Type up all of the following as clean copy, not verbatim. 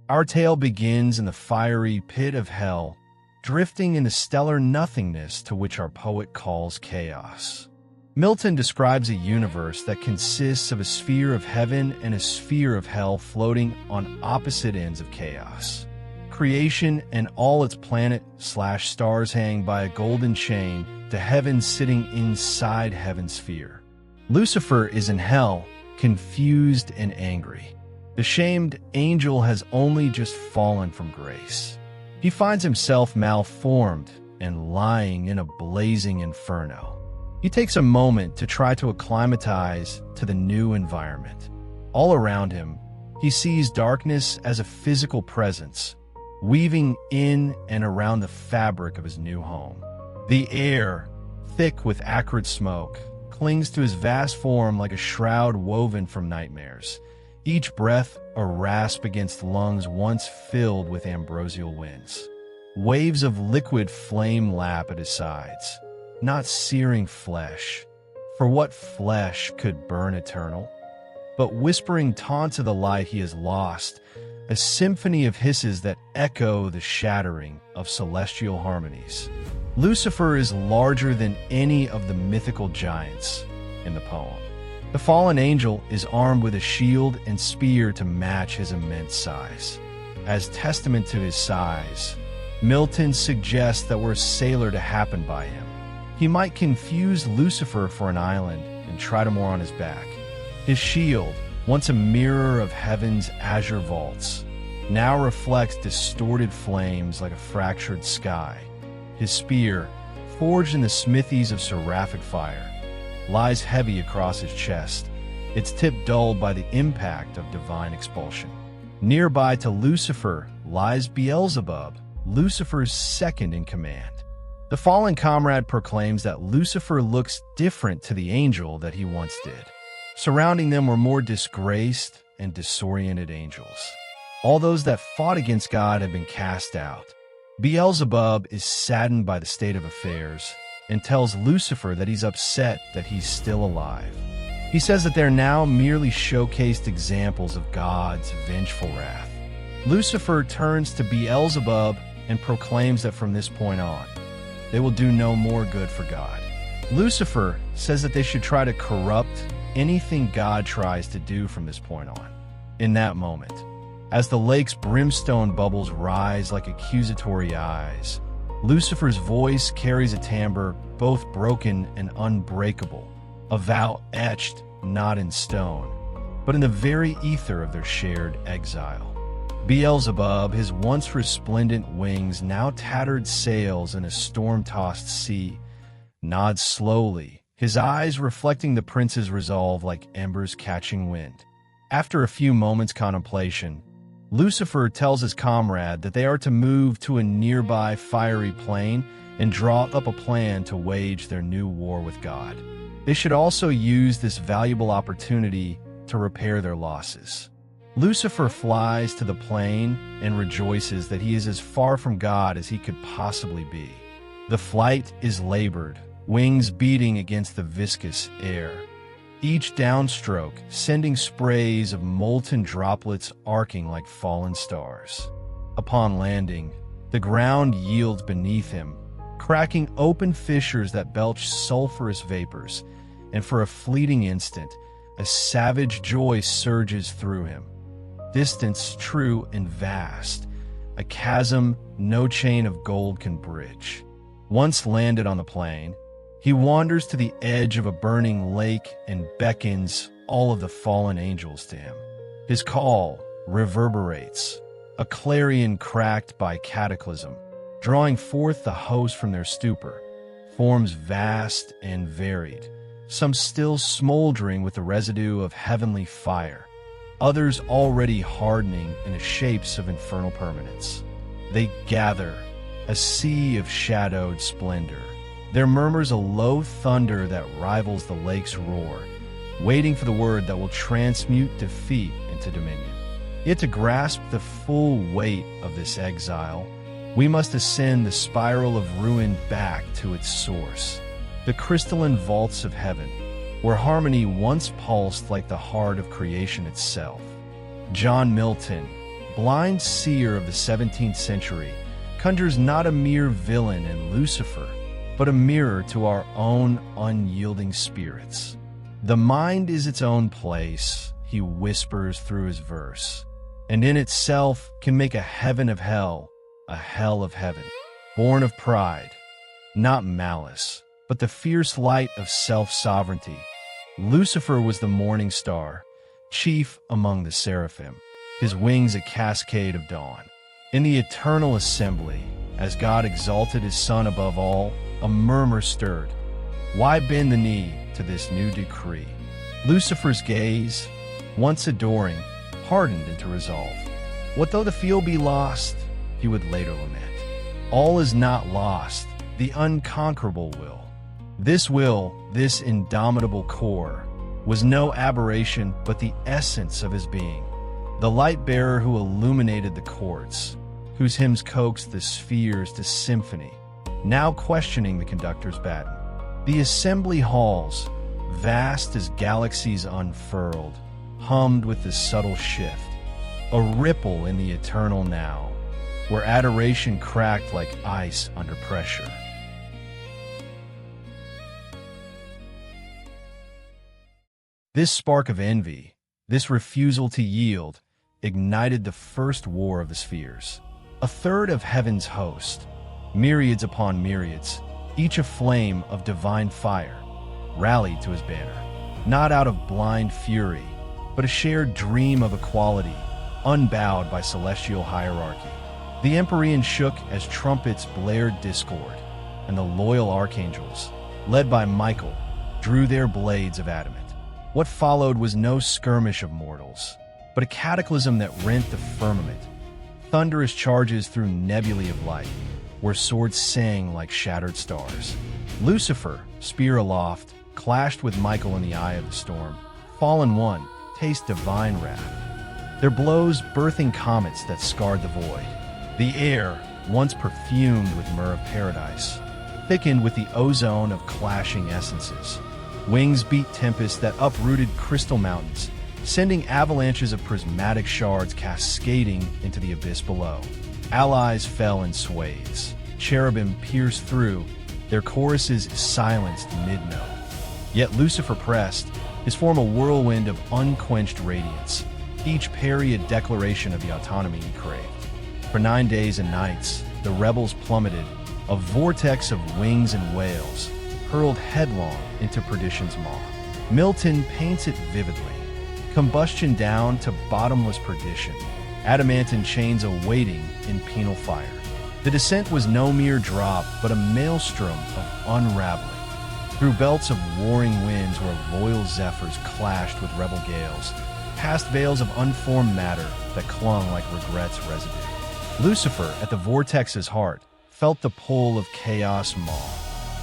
Our tale begins in the fiery pit of hell, drifting into stellar nothingness to which our poet calls chaos. Milton describes a universe that consists of a sphere of heaven and a sphere of hell floating on opposite ends of chaos. Creation and all its planet/stars hang by a golden chain to heaven sitting inside heaven's sphere. Lucifer is in hell, confused and angry. The shamed angel has only just fallen from grace. He finds himself malformed and lying in a blazing inferno. He takes a moment to try to acclimatize to the new environment. All around him, he sees darkness as a physical presence, weaving in and around the fabric of his new home. The air, thick with acrid smoke, clings to his vast form like a shroud woven from nightmares. Each breath a rasp against lungs once filled with ambrosial winds. Waves of liquid flame lap at his sides, not searing flesh, for what flesh could burn eternal? But whispering taunts of the light he has lost, a symphony of hisses that echo the shattering of celestial harmonies. Lucifer is larger than any of the mythical giants in the poem. The fallen angel is armed with a shield and spear to match his immense size. As testament to his size, Milton suggests that were a sailor to happen by him, he might confuse Lucifer for an island and try to moor on his back. His shield, once a mirror of heaven's azure vaults, now reflects distorted flames like a fractured sky. His spear, forged in the smithies of seraphic fire, lies heavy across his chest, its tip dulled by the impact of divine expulsion. Nearby to Lucifer lies Beelzebub, Lucifer's second in command. The fallen comrade proclaims that Lucifer looks different to the angel that he once did. Surrounding them were more disgraced and disoriented angels. All those that fought against God have been cast out. Beelzebub is saddened by the state of affairs and tells Lucifer that he's upset that he's still alive. He says that they're now merely showcased examples of God's vengeful wrath. Lucifer turns to Beelzebub and proclaims that from this point on, they will do no more good for God. Lucifer says that they should try to corrupt anything God tries to do from this point on. In that moment, as the lake's brimstone bubbles rise like accusatory eyes, Lucifer's voice carries a timbre both broken and unbreakable, a vow etched not in stone, but in the very ether of their shared exile. Beelzebub, his once resplendent wings now tattered sails in a storm-tossed sea, nods slowly, his eyes reflecting the prince's resolve like embers catching wind. After a few moments' contemplation, Lucifer tells his comrade that they are to move to a nearby fiery plain and draw up a plan to wage their new war with God. They should also use this valuable opportunity to repair their losses. Lucifer flies to the plain and rejoices that he is as far from God as he could possibly be. The flight is labored, wings beating against the viscous air, each downstroke sending sprays of molten droplets arcing like fallen stars. Upon landing, the ground yields beneath him, cracking open fissures that belch sulfurous vapors, and for a fleeting instant, a savage joy surges through him. Distance true and vast, a chasm no chain of gold can bridge. Once landed on the plain, he wanders to the edge of a burning lake and beckons all of the fallen angels to him. His call reverberates, a clarion cracked by cataclysm, drawing forth the host from their stupor, forms vast and varied, some still smoldering with the residue of heavenly fire, others already hardening into shapes of infernal permanence. They gather, a sea of shadowed splendor. There murmurs a low thunder that rivals the lake's roar, waiting for the word that will transmute defeat into dominion. Yet to grasp the full weight of this exile, we must ascend the spiral of ruin back to its source, the crystalline vaults of heaven, where harmony once pulsed like the heart of creation itself. John Milton, blind seer of the 17th century, conjures not a mere villain in Lucifer, but a mirror to our own unyielding spirits. The mind is its own place, he whispers through his verse, and in itself can make a heaven of hell, a hell of heaven, born of pride, not malice, but the fierce light of self-sovereignty. Lucifer was the morning star, chief among the seraphim, his wings a cascade of dawn. In the eternal assembly, as God exalted his Son above all, a murmur stirred. Why bend the knee to this new decree? Lucifer's gaze, once adoring, hardened into resolve. What though the field be lost? He would later lament. All is not lost, the unconquerable will. This will, this indomitable core, was no aberration but the essence of his being. The light-bearer who illuminated the courts, whose hymns coaxed the spheres to symphony, now questioning the conductor's baton. The assembly halls, vast as galaxies unfurled, hummed with the subtle shift, a ripple in the eternal now, where adoration cracked like ice under pressure. This spark of envy, this refusal to yield, ignited the first war of the spheres. A third of heaven's host, myriads upon myriads, each a flame of divine fire, rallied to his banner, not out of blind fury, but a shared dream of equality, unbowed by celestial hierarchy. The Empyrean shook as trumpets blared discord, and the loyal archangels, led by Michael, drew their blades of adamant. What followed was no skirmish of mortals, but a cataclysm that rent the firmament, thunderous charges through nebulae of light, where swords sang like shattered stars. Lucifer, spear aloft, clashed with Michael in the eye of the storm. Fallen one, taste divine wrath, their blows birthing comets that scarred the void. The air, once perfumed with myrrh of paradise, thickened with the ozone of clashing essences. Wings beat tempests that uprooted crystal mountains, sending avalanches of prismatic shards cascading into the abyss below. Allies fell in swathes. Cherubim pierced through, their choruses silenced mid-note. Yet Lucifer pressed, his form a whirlwind of unquenched radiance, each parry a declaration of the autonomy he craved. For 9 days and nights, the rebels plummeted, a vortex of wings and wails, hurled headlong into perdition's maw. Milton paints it vividly. Combustion down to bottomless perdition, adamantine chains awaiting in penal fire. The descent was no mere drop, but a maelstrom of unraveling. Through belts of warring winds where loyal zephyrs clashed with rebel gales, past veils of unformed matter that clung like regret's residue. Lucifer, at the vortex's heart, felt the pull of chaos maw,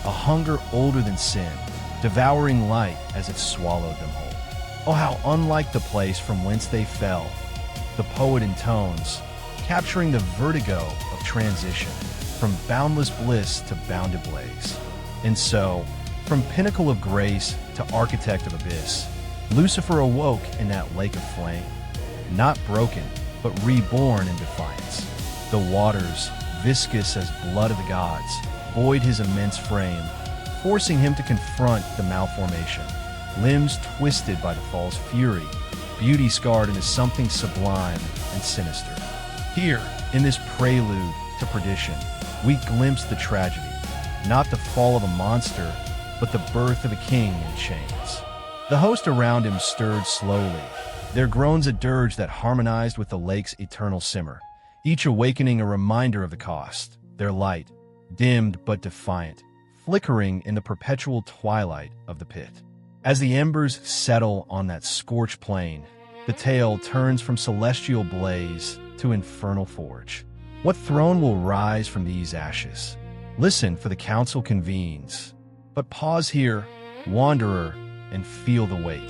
a hunger older than sin, devouring light as it swallowed them whole. Oh, how unlike the place from whence they fell, the poet intones, capturing the vertigo of transition, from boundless bliss to bounded blaze. And so, from pinnacle of grace to architect of abyss, Lucifer awoke in that lake of flame, not broken, but reborn in defiance. The waters, viscous as blood of the gods, buoyed his immense frame, forcing him to confront the malformation. Limbs twisted by the fall's fury, beauty scarred into something sublime and sinister. Here, in this prelude to perdition, we glimpse the tragedy, not the fall of a monster, but the birth of a king in chains. The host around him stirred slowly, their groans a dirge that harmonized with the lake's eternal simmer, each awakening a reminder of the cost, their light, dimmed but defiant, flickering in the perpetual twilight of the pit. As the embers settle on that scorched plain, the tale turns from celestial blaze to infernal forge. What throne will rise from these ashes? Listen, for the council convenes. But pause here, wanderer, and feel the weight.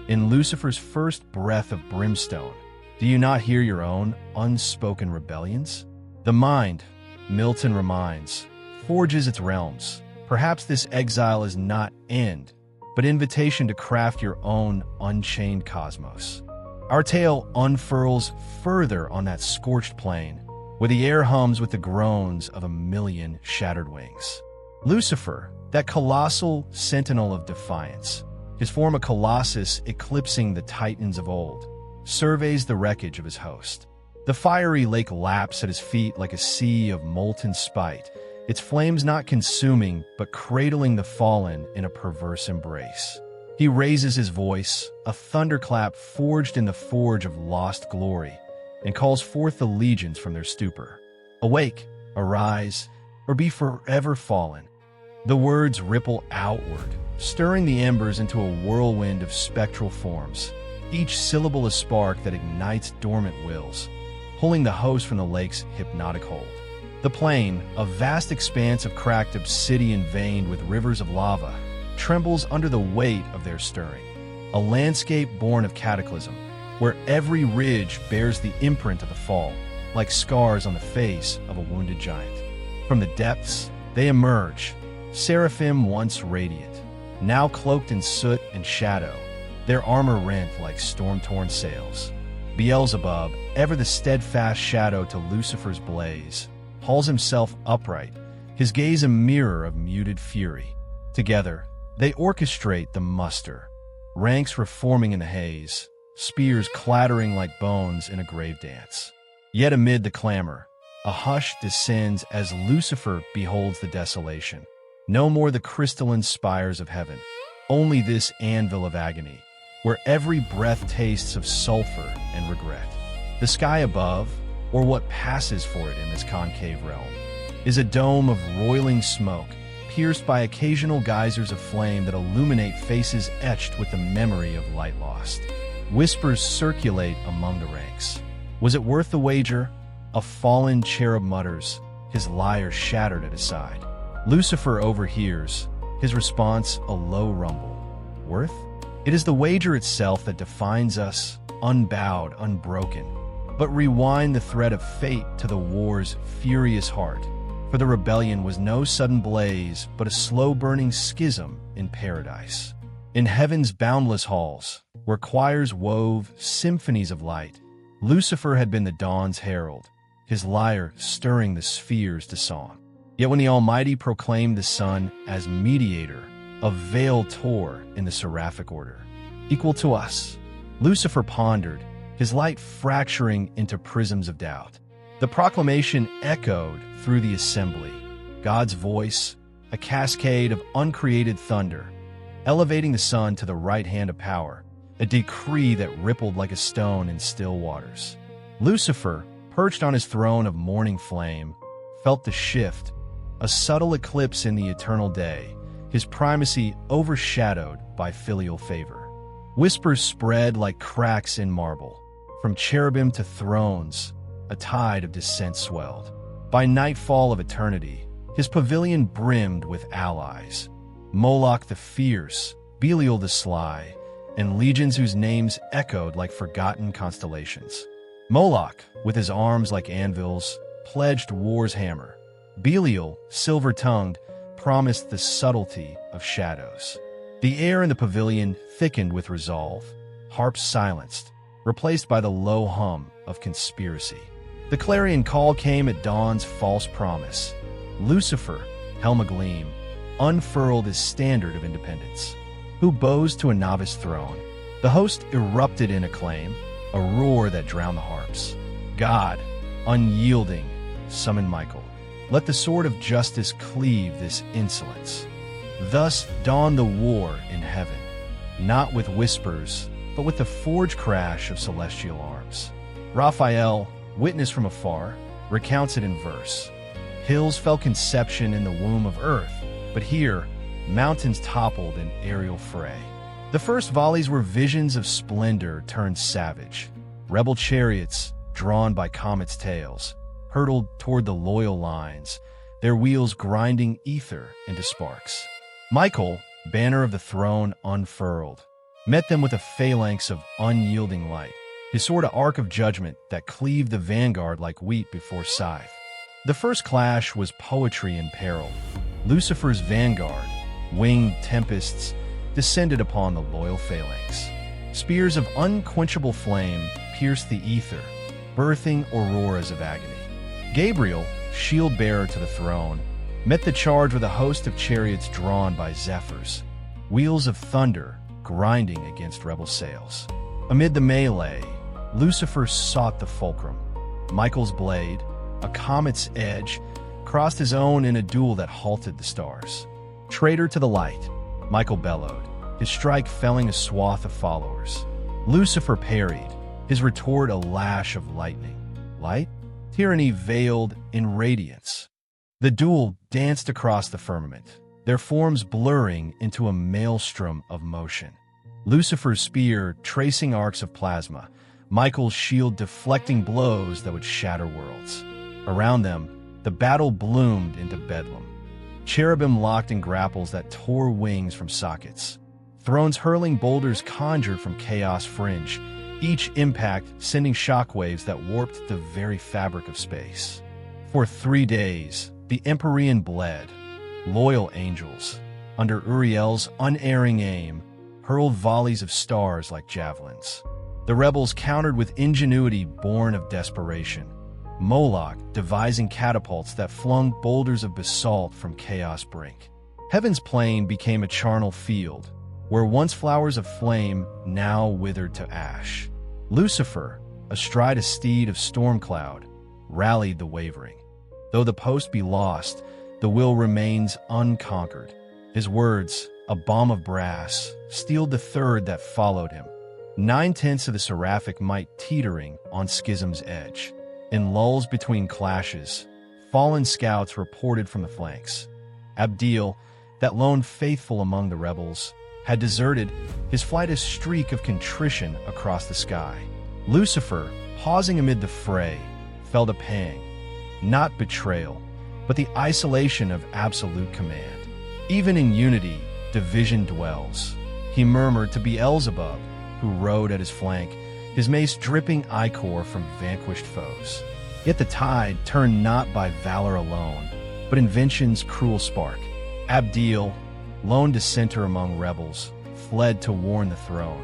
In Lucifer's first breath of brimstone, do you not hear your own unspoken rebellions? The mind, Milton reminds, forges its realms. Perhaps this exile is not end, but invitation to craft your own unchained cosmos. Our tale unfurls further on that scorched plain, where the air hums with the groans of a million shattered wings. Lucifer, that colossal sentinel of defiance, his form a colossus eclipsing the titans of old, surveys the wreckage of his host. The fiery lake laps at his feet like a sea of molten spite, its flames not consuming but cradling the fallen in a perverse embrace. He raises his voice, a thunderclap forged in the forge of lost glory, and calls forth the legions from their stupor. Awake, arise, or be forever fallen. The words ripple outward, stirring the embers into a whirlwind of spectral forms, each syllable a spark that ignites dormant wills, pulling the host from the lake's hypnotic hold. The plain, a vast expanse of cracked obsidian veined with rivers of lava, trembles under the weight of their stirring, a landscape born of cataclysm, where every ridge bears the imprint of the fall, like scars on the face of a wounded giant. From the depths, they emerge, seraphim once radiant, now cloaked in soot and shadow, their armor rent like storm-torn sails. Beelzebub, ever the steadfast shadow to Lucifer's blaze, hauls himself upright, his gaze a mirror of muted fury. Together, they orchestrate the muster, ranks reforming in the haze, spears clattering like bones in a grave dance. Yet amid the clamor, a hush descends as Lucifer beholds the desolation. No more the crystalline spires of heaven, only this anvil of agony, where every breath tastes of sulfur and regret. The sky above, or what passes for it in this concave realm, is a dome of roiling smoke, pierced by occasional geysers of flame that illuminate faces etched with the memory of light lost. Whispers circulate among the ranks. Was it worth the wager? A fallen cherub mutters, his lyre shattered at his side. Lucifer overhears, his response a low rumble. Worth? It is the wager itself that defines us, unbowed, unbroken. But rewind the thread of fate to the war's furious heart, for the rebellion was no sudden blaze, but a slow-burning schism in paradise. In heaven's boundless halls, where choirs wove symphonies of light, Lucifer had been the dawn's herald, his lyre stirring the spheres to song. Yet when the Almighty proclaimed the sun as mediator, a veil tore in the seraphic order. Equal to us, Lucifer pondered, his light fracturing into prisms of doubt. The proclamation echoed through the assembly, God's voice, a cascade of uncreated thunder, elevating the sun to the right hand of power, a decree that rippled like a stone in still waters. Lucifer, perched on his throne of morning flame, felt the shift, a subtle eclipse in the eternal day, his primacy overshadowed by filial favor. Whispers spread like cracks in marble. From cherubim to thrones, a tide of dissent swelled. By nightfall of eternity, his pavilion brimmed with allies. Moloch the fierce, Belial the sly, and legions whose names echoed like forgotten constellations. Moloch, with his arms like anvils, pledged war's hammer. Belial, silver-tongued, promised the subtlety of shadows. The air in the pavilion thickened with resolve, harps silenced, replaced by the low hum of conspiracy. The clarion call came at dawn's false promise. Lucifer, helm agleam, unfurled his standard of independence. Who bows to a novice throne? The host erupted in acclaim, a roar that drowned the harps. God, unyielding, summoned Michael. Let the sword of justice cleave this insolence. Thus dawned the war in heaven, not with whispers, but with the forge crash of celestial arms. Raphael, witness from afar, recounts it in verse. Hills fell conception in the womb of earth, but here, mountains toppled in aerial fray. The first volleys were visions of splendor turned savage. Rebel chariots, drawn by comets' tails, hurtled toward the loyal lines, their wheels grinding ether into sparks. Michael, banner of the throne unfurled, met them with a phalanx of unyielding light, his sword a arc of judgment that cleaved the vanguard like wheat before scythe. The first clash was poetry in peril. Lucifer's vanguard, winged tempests, descended upon the loyal phalanx. Spears of unquenchable flame pierced the ether, birthing auroras of agony. Gabriel, shield-bearer to the throne, met the charge with a host of chariots drawn by zephyrs, wheels of thunder grinding against rebel sails. Amid the melee, Lucifer sought the fulcrum. Michael's blade, a comet's edge, crossed his own in a duel that halted the stars. Traitor to the light, Michael bellowed, his strike felling a swath of followers. Lucifer parried, his retort a lash of lightning. Light? Tyranny veiled in radiance. The duel danced across the firmament, their forms blurring into a maelstrom of motion. Lucifer's spear tracing arcs of plasma, Michael's shield deflecting blows that would shatter worlds. Around them, the battle bloomed into bedlam. Cherubim locked in grapples that tore wings from sockets. Thrones hurling boulders conjured from chaos fringe, each impact sending shockwaves that warped the very fabric of space. For 3 days, the Empyrean bled. Loyal angels, under Uriel's unerring aim, hurled volleys of stars like javelins. The rebels countered with ingenuity born of desperation. Moloch devising catapults that flung boulders of basalt from chaos brink. Heaven's plain became a charnel field, where once flowers of flame now withered to ash. Lucifer, astride a steed of storm cloud, rallied the wavering. Though the post be lost, the will remains unconquered. His words, a bomb of brass, steeled the third that followed him. 9/10 of the seraphic might teetering on schism's edge. In lulls between clashes, fallen scouts reported from the flanks. Abdiel, that lone faithful among the rebels, had deserted, his flight a streak of contrition across the sky. Lucifer, pausing amid the fray, felt a pang. Not betrayal, but the isolation of absolute command. Even in unity, division dwells. He murmured to Beelzebub, who rode at his flank, his mace dripping ichor from vanquished foes. Yet the tide turned not by valor alone, but invention's cruel spark. Abdiel, lone dissenter among rebels, fled to warn the throne.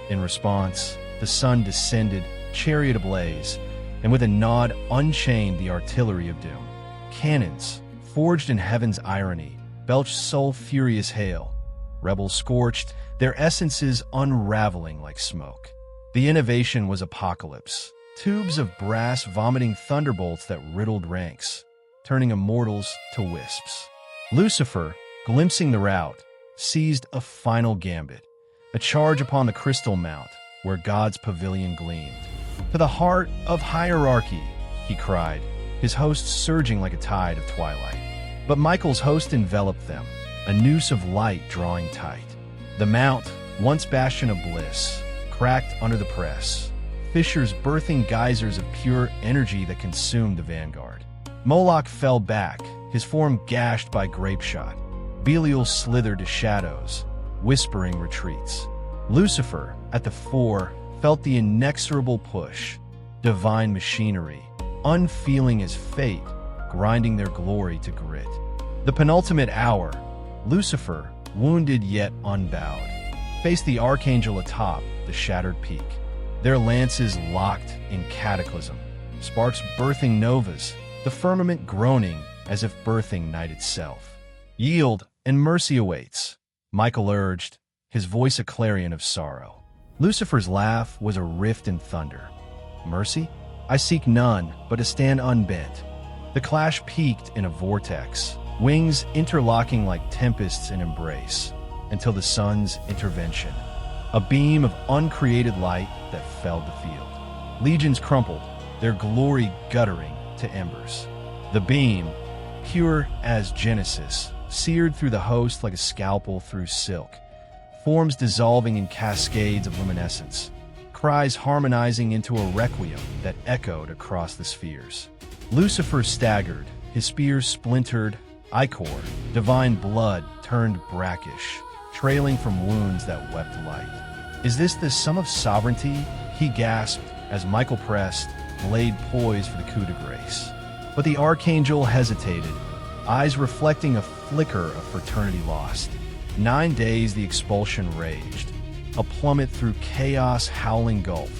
In response, the sun descended, chariot ablaze, and with a nod unchained the artillery of doom. Cannons, forged in heaven's irony, belched soul-furious hail. Rebels scorched, their essences unraveling like smoke. The innovation was apocalypse. Tubes of brass vomiting thunderbolts that riddled ranks, turning immortals to wisps. Lucifer, glimpsing the rout, seized a final gambit, a charge upon the crystal mount where God's pavilion gleamed. To the heart of hierarchy, he cried, his hosts surging like a tide of twilight. But Michael's host enveloped them, a noose of light drawing tight. The mount, once bastion of bliss, cracked under the press, fissures birthing geysers of pure energy that consumed the vanguard. Moloch fell back, his form gashed by grape shot. Belial slithered to shadows, whispering retreats. Lucifer, at the fore, felt the inexorable push. Divine machinery, unfeeling as fate, grinding their glory to grit. The penultimate hour, Lucifer, wounded yet unbowed, faced the archangel atop the shattered peak. Their lances locked in cataclysm, sparks birthing novas, the firmament groaning as if birthing night itself. Yield, and mercy awaits, Michael urged, his voice a clarion of sorrow. Lucifer's laugh was a rift in thunder. Mercy? I seek none, but to stand unbent. The clash peaked in a vortex, wings interlocking like tempests in embrace, until the sun's intervention. A beam of uncreated light that felled the field. Legions crumpled, their glory guttering to embers. The beam, pure as Genesis, seared through the host like a scalpel through silk, forms dissolving in cascades of luminescence, cries harmonizing into a requiem that echoed across the spheres. Lucifer staggered, his spears splintered, ichor, divine blood turned brackish, trailing from wounds that wept light. Is this the sum of sovereignty? He gasped as Michael pressed, blade poised for the coup de grace. But the archangel hesitated, eyes reflecting a flicker of fraternity lost. 9 days the expulsion raged. a plummet through chaos-howling gulf,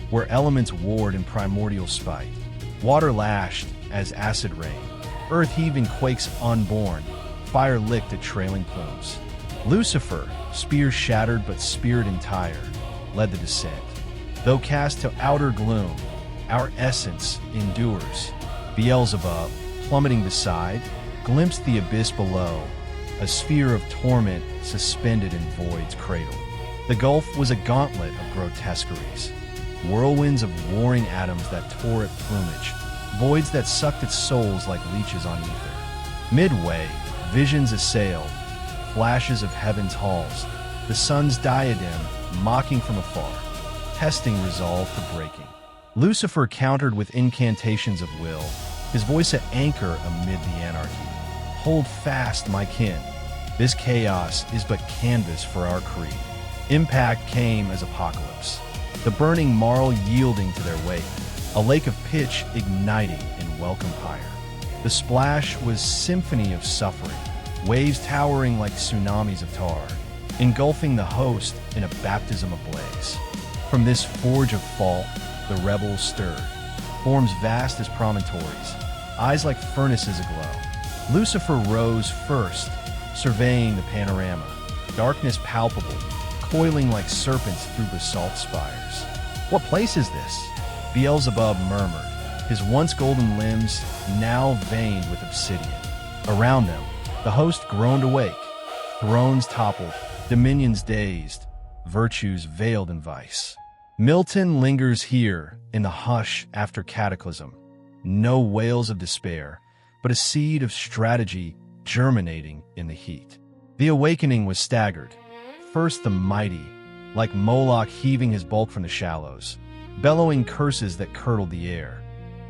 where elements warred in primordial spite. Water lashed as acid rain, earth heaving quakes unborn, fire licked at trailing plumes. Lucifer, spear shattered but spirit entire, led the descent. Though cast to outer gloom, our essence endures. Beelzebub, plummeting beside, glimpsed the abyss below, a sphere of torment suspended in void's cradle. The gulf was a gauntlet of grotesqueries, whirlwinds of warring atoms that tore at plumage, voids that sucked its souls like leeches on ether. Midway, visions assailed, flashes of heaven's halls, the sun's diadem mocking from afar, testing resolve to breaking. Lucifer countered with incantations of will, his voice an anchor amid the anarchy. Hold fast, my kin. This chaos is but canvas for our creed. Impact came as apocalypse, the burning marl yielding to their weight, a lake of pitch igniting in welcome pyre. The splash was symphony of suffering, waves towering like tsunamis of tar, engulfing the host in a baptism ablaze. From this forge of fault, the rebels stirred, forms vast as promontories, eyes like furnaces aglow. Lucifer rose first, surveying the panorama, darkness palpable, coiling like serpents through basalt spires. What place is this? Beelzebub murmured, his once golden limbs now veined with obsidian. Around them, the host groaned awake, thrones toppled, dominions dazed, virtues veiled in vice. Milton lingers here in the hush after cataclysm, no wails of despair, but a seed of strategy germinating in the heat. The awakening was staggered. First the mighty, like Moloch heaving his bulk from the shallows, bellowing curses that curdled the air.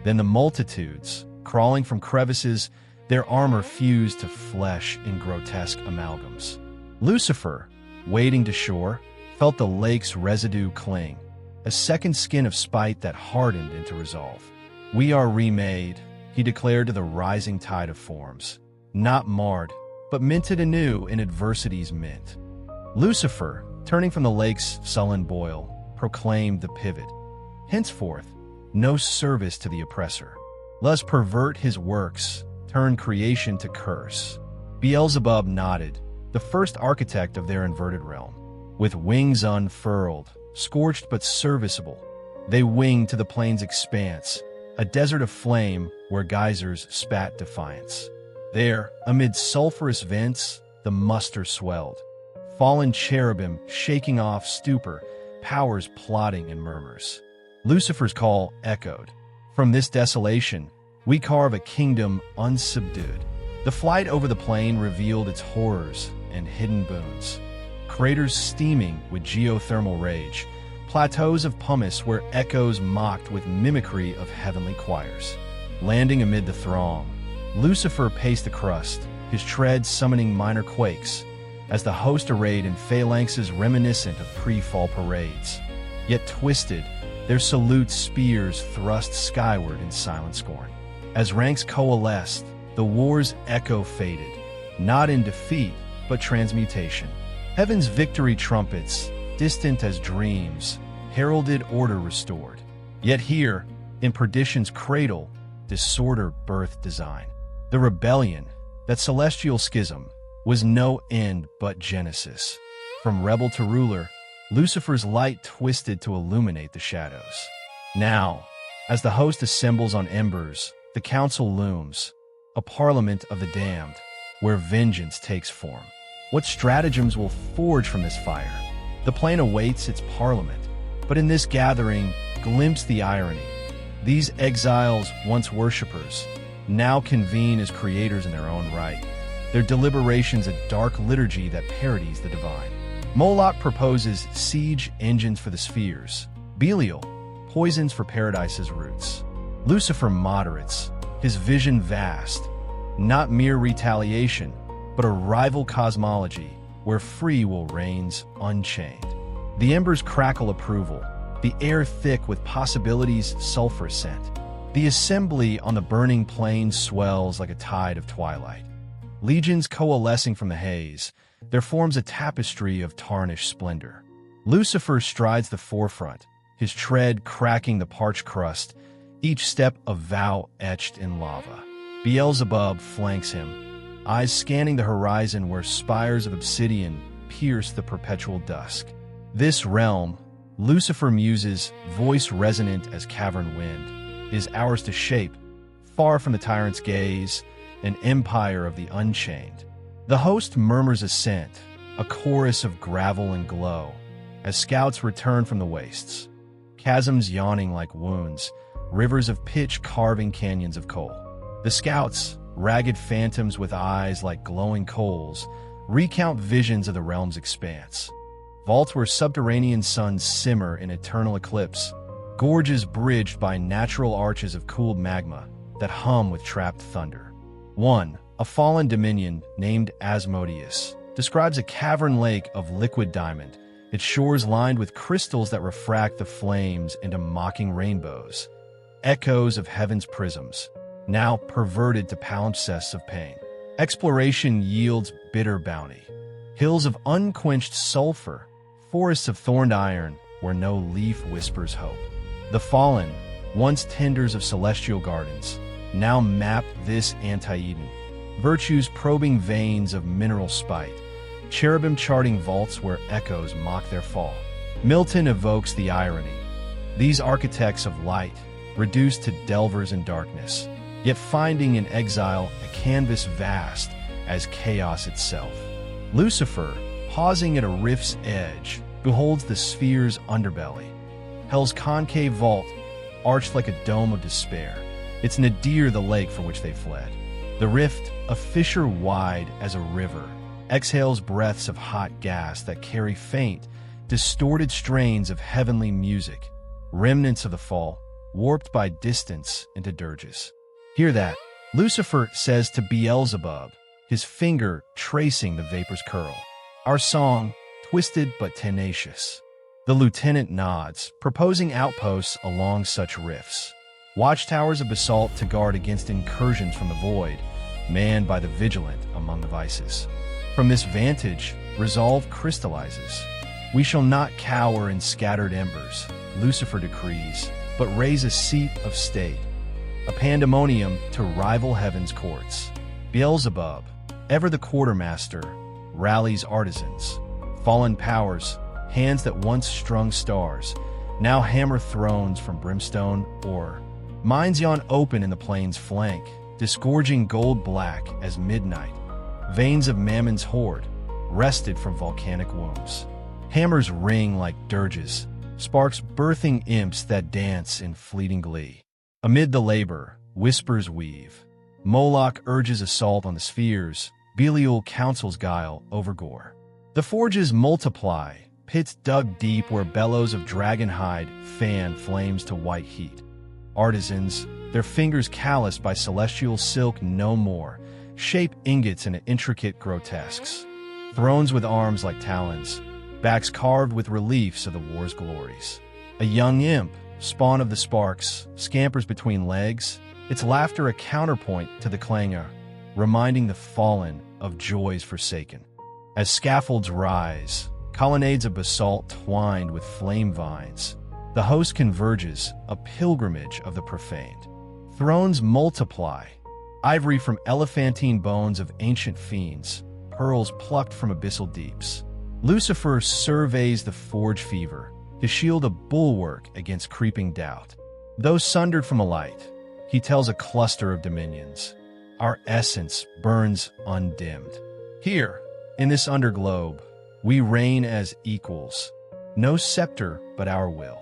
Then the multitudes, crawling from crevices, their armor fused to flesh in grotesque amalgams. Lucifer, wading to shore, felt the lake's residue cling, a second skin of spite that hardened into resolve. We are remade, he declared to the rising tide of forms, not marred, but minted anew in adversity's mint. Lucifer, turning from the lake's sullen boil, proclaimed the pivot. Henceforth, no service to the oppressor. Let us pervert his works, turn creation to curse. Beelzebub nodded, the first architect of their inverted realm. With wings unfurled, scorched but serviceable, they winged to the plain's expanse, a desert of flame where geysers spat defiance. There, amid sulphurous vents, the muster swelled. Fallen cherubim shaking off stupor, powers plotting in murmurs. Lucifer's call echoed. From this desolation, we carve a kingdom unsubdued. The flight over the plain revealed its horrors and hidden boons. Craters steaming with geothermal rage, plateaus of pumice where echoes mocked with mimicry of heavenly choirs. Landing amid the throng, Lucifer paced the crust, his tread summoning minor quakes, as the host arrayed in phalanxes reminiscent of pre-fall parades. Yet twisted, their salute spears thrust skyward in silent scorn. As ranks coalesced, the war's echo faded, not in defeat, but transmutation. Heaven's victory trumpets, distant as dreams, heralded order restored. Yet here, in perdition's cradle, disorder birthed design. The rebellion, that celestial schism, was no end but genesis. From rebel to ruler, Lucifer's light twisted to illuminate the shadows. Now, as the host assembles on embers, the council looms, a parliament of the damned, where vengeance takes form. What stratagems will forge from this fire? The plain awaits its parliament, but in this gathering, glimpse the irony. These exiles, once worshippers, now convene as creators in their own right. Their deliberations a dark liturgy that parodies the divine. Moloch proposes siege engines for the spheres, Belial, poisons for paradise's roots. Lucifer moderates, his vision vast, not mere retaliation, but a rival cosmology where free will reigns unchained. The embers crackle approval, the air thick with possibilities' sulfur scent. The assembly on the burning plain swells like a tide of twilight. Legions coalescing from the haze, there forms a tapestry of tarnished splendor. Lucifer strides the forefront, his tread cracking the parched crust, each step a vow etched in lava. Beelzebub flanks him, eyes scanning the horizon where spires of obsidian pierce the perpetual dusk. This realm, Lucifer muses, voice resonant as cavern wind, is ours to shape, far from the tyrant's gaze, an empire of the unchained. The host murmurs assent, a chorus of gravel and glow, as scouts return from the wastes, chasms yawning like wounds, rivers of pitch carving canyons of coal. The scouts, ragged phantoms with eyes like glowing coals, recount visions of the realm's expanse. Vaults where subterranean suns simmer in eternal eclipse, gorges bridged by natural arches of cooled magma that hum with trapped thunder. One, a fallen dominion named Asmodeus, describes a cavern lake of liquid diamond, its shores lined with crystals that refract the flames into mocking rainbows, echoes of heaven's prisms, now perverted to palimpsests of pain. Exploration yields bitter bounty. Hills of unquenched sulfur, forests of thorned iron, where no leaf whispers hope. The fallen, once tenders of celestial gardens, now map this anti-Eden. Virtues probing veins of mineral spite, cherubim charting vaults where echoes mock their fall. Milton evokes the irony. These architects of light, reduced to delvers in darkness, yet finding in exile a canvas vast as chaos itself. Lucifer, pausing at a rift's edge, beholds the sphere's underbelly. Hell's concave vault, arched like a dome of despair, its nadir the lake from which they fled. The rift, a fissure wide as a river, exhales breaths of hot gas that carry faint, distorted strains of heavenly music, remnants of the fall, warped by distance into dirges. Hear that, Lucifer says to Beelzebub, his finger tracing the vapor's curl. Our song, twisted but tenacious. The lieutenant nods, proposing outposts along such rifts. Watchtowers of basalt to guard against incursions from the void, manned by the vigilant among the vices. From this vantage, resolve crystallizes. We shall not cower in scattered embers, Lucifer decrees, but raise a seat of state, a pandemonium to rival heaven's courts. Beelzebub, ever the quartermaster, rallies artisans, fallen powers, hands that once strung stars, now hammer thrones from brimstone ore. Mines yawn open in the plain's flank, disgorging gold black as midnight, veins of Mammon's hoard, wrested from volcanic wombs. Hammers ring like dirges, sparks birthing imps that dance in fleeting glee. Amid the labor, whispers weave. Moloch urges assault on the spheres, Belial counsels guile over gore. The forges multiply, pits dug deep where bellows of dragon hide fan flames to white heat. Artisans, their fingers calloused by celestial silk no more, shape ingots into intricate grotesques. Thrones with arms like talons, backs carved with reliefs of the war's glories. A young imp, spawn of the sparks, scampers between legs, its laughter a counterpoint to the clangor, reminding the fallen of joys forsaken. As scaffolds rise, colonnades of basalt twined with flame vines, the host converges, a pilgrimage of the profaned. Thrones multiply, ivory from elephantine bones of ancient fiends, pearls plucked from abyssal deeps. Lucifer surveys the forge fever, his shield a bulwark against creeping doubt. Though sundered from a light, he tells a cluster of dominions. Our essence burns undimmed. Here, in this underglobe, we reign as equals, no scepter but our will.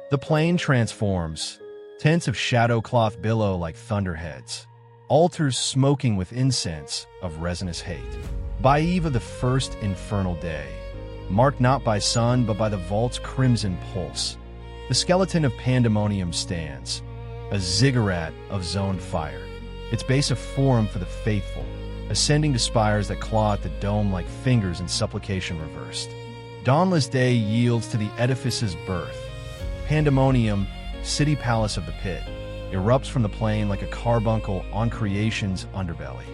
The plain transforms, tents of shadow cloth billow like thunderheads, altars smoking with incense of resinous hate. By eve of the first infernal day, marked not by sun but by the vault's crimson pulse, the skeleton of Pandemonium stands, a ziggurat of zoned fire, its base a forum for the faithful, ascending to spires that claw at the dome like fingers in supplication reversed. Dawnless day yields to the edifice's birth. Pandemonium, city palace of the pit, erupts from the plain like a carbuncle on creation's underbelly.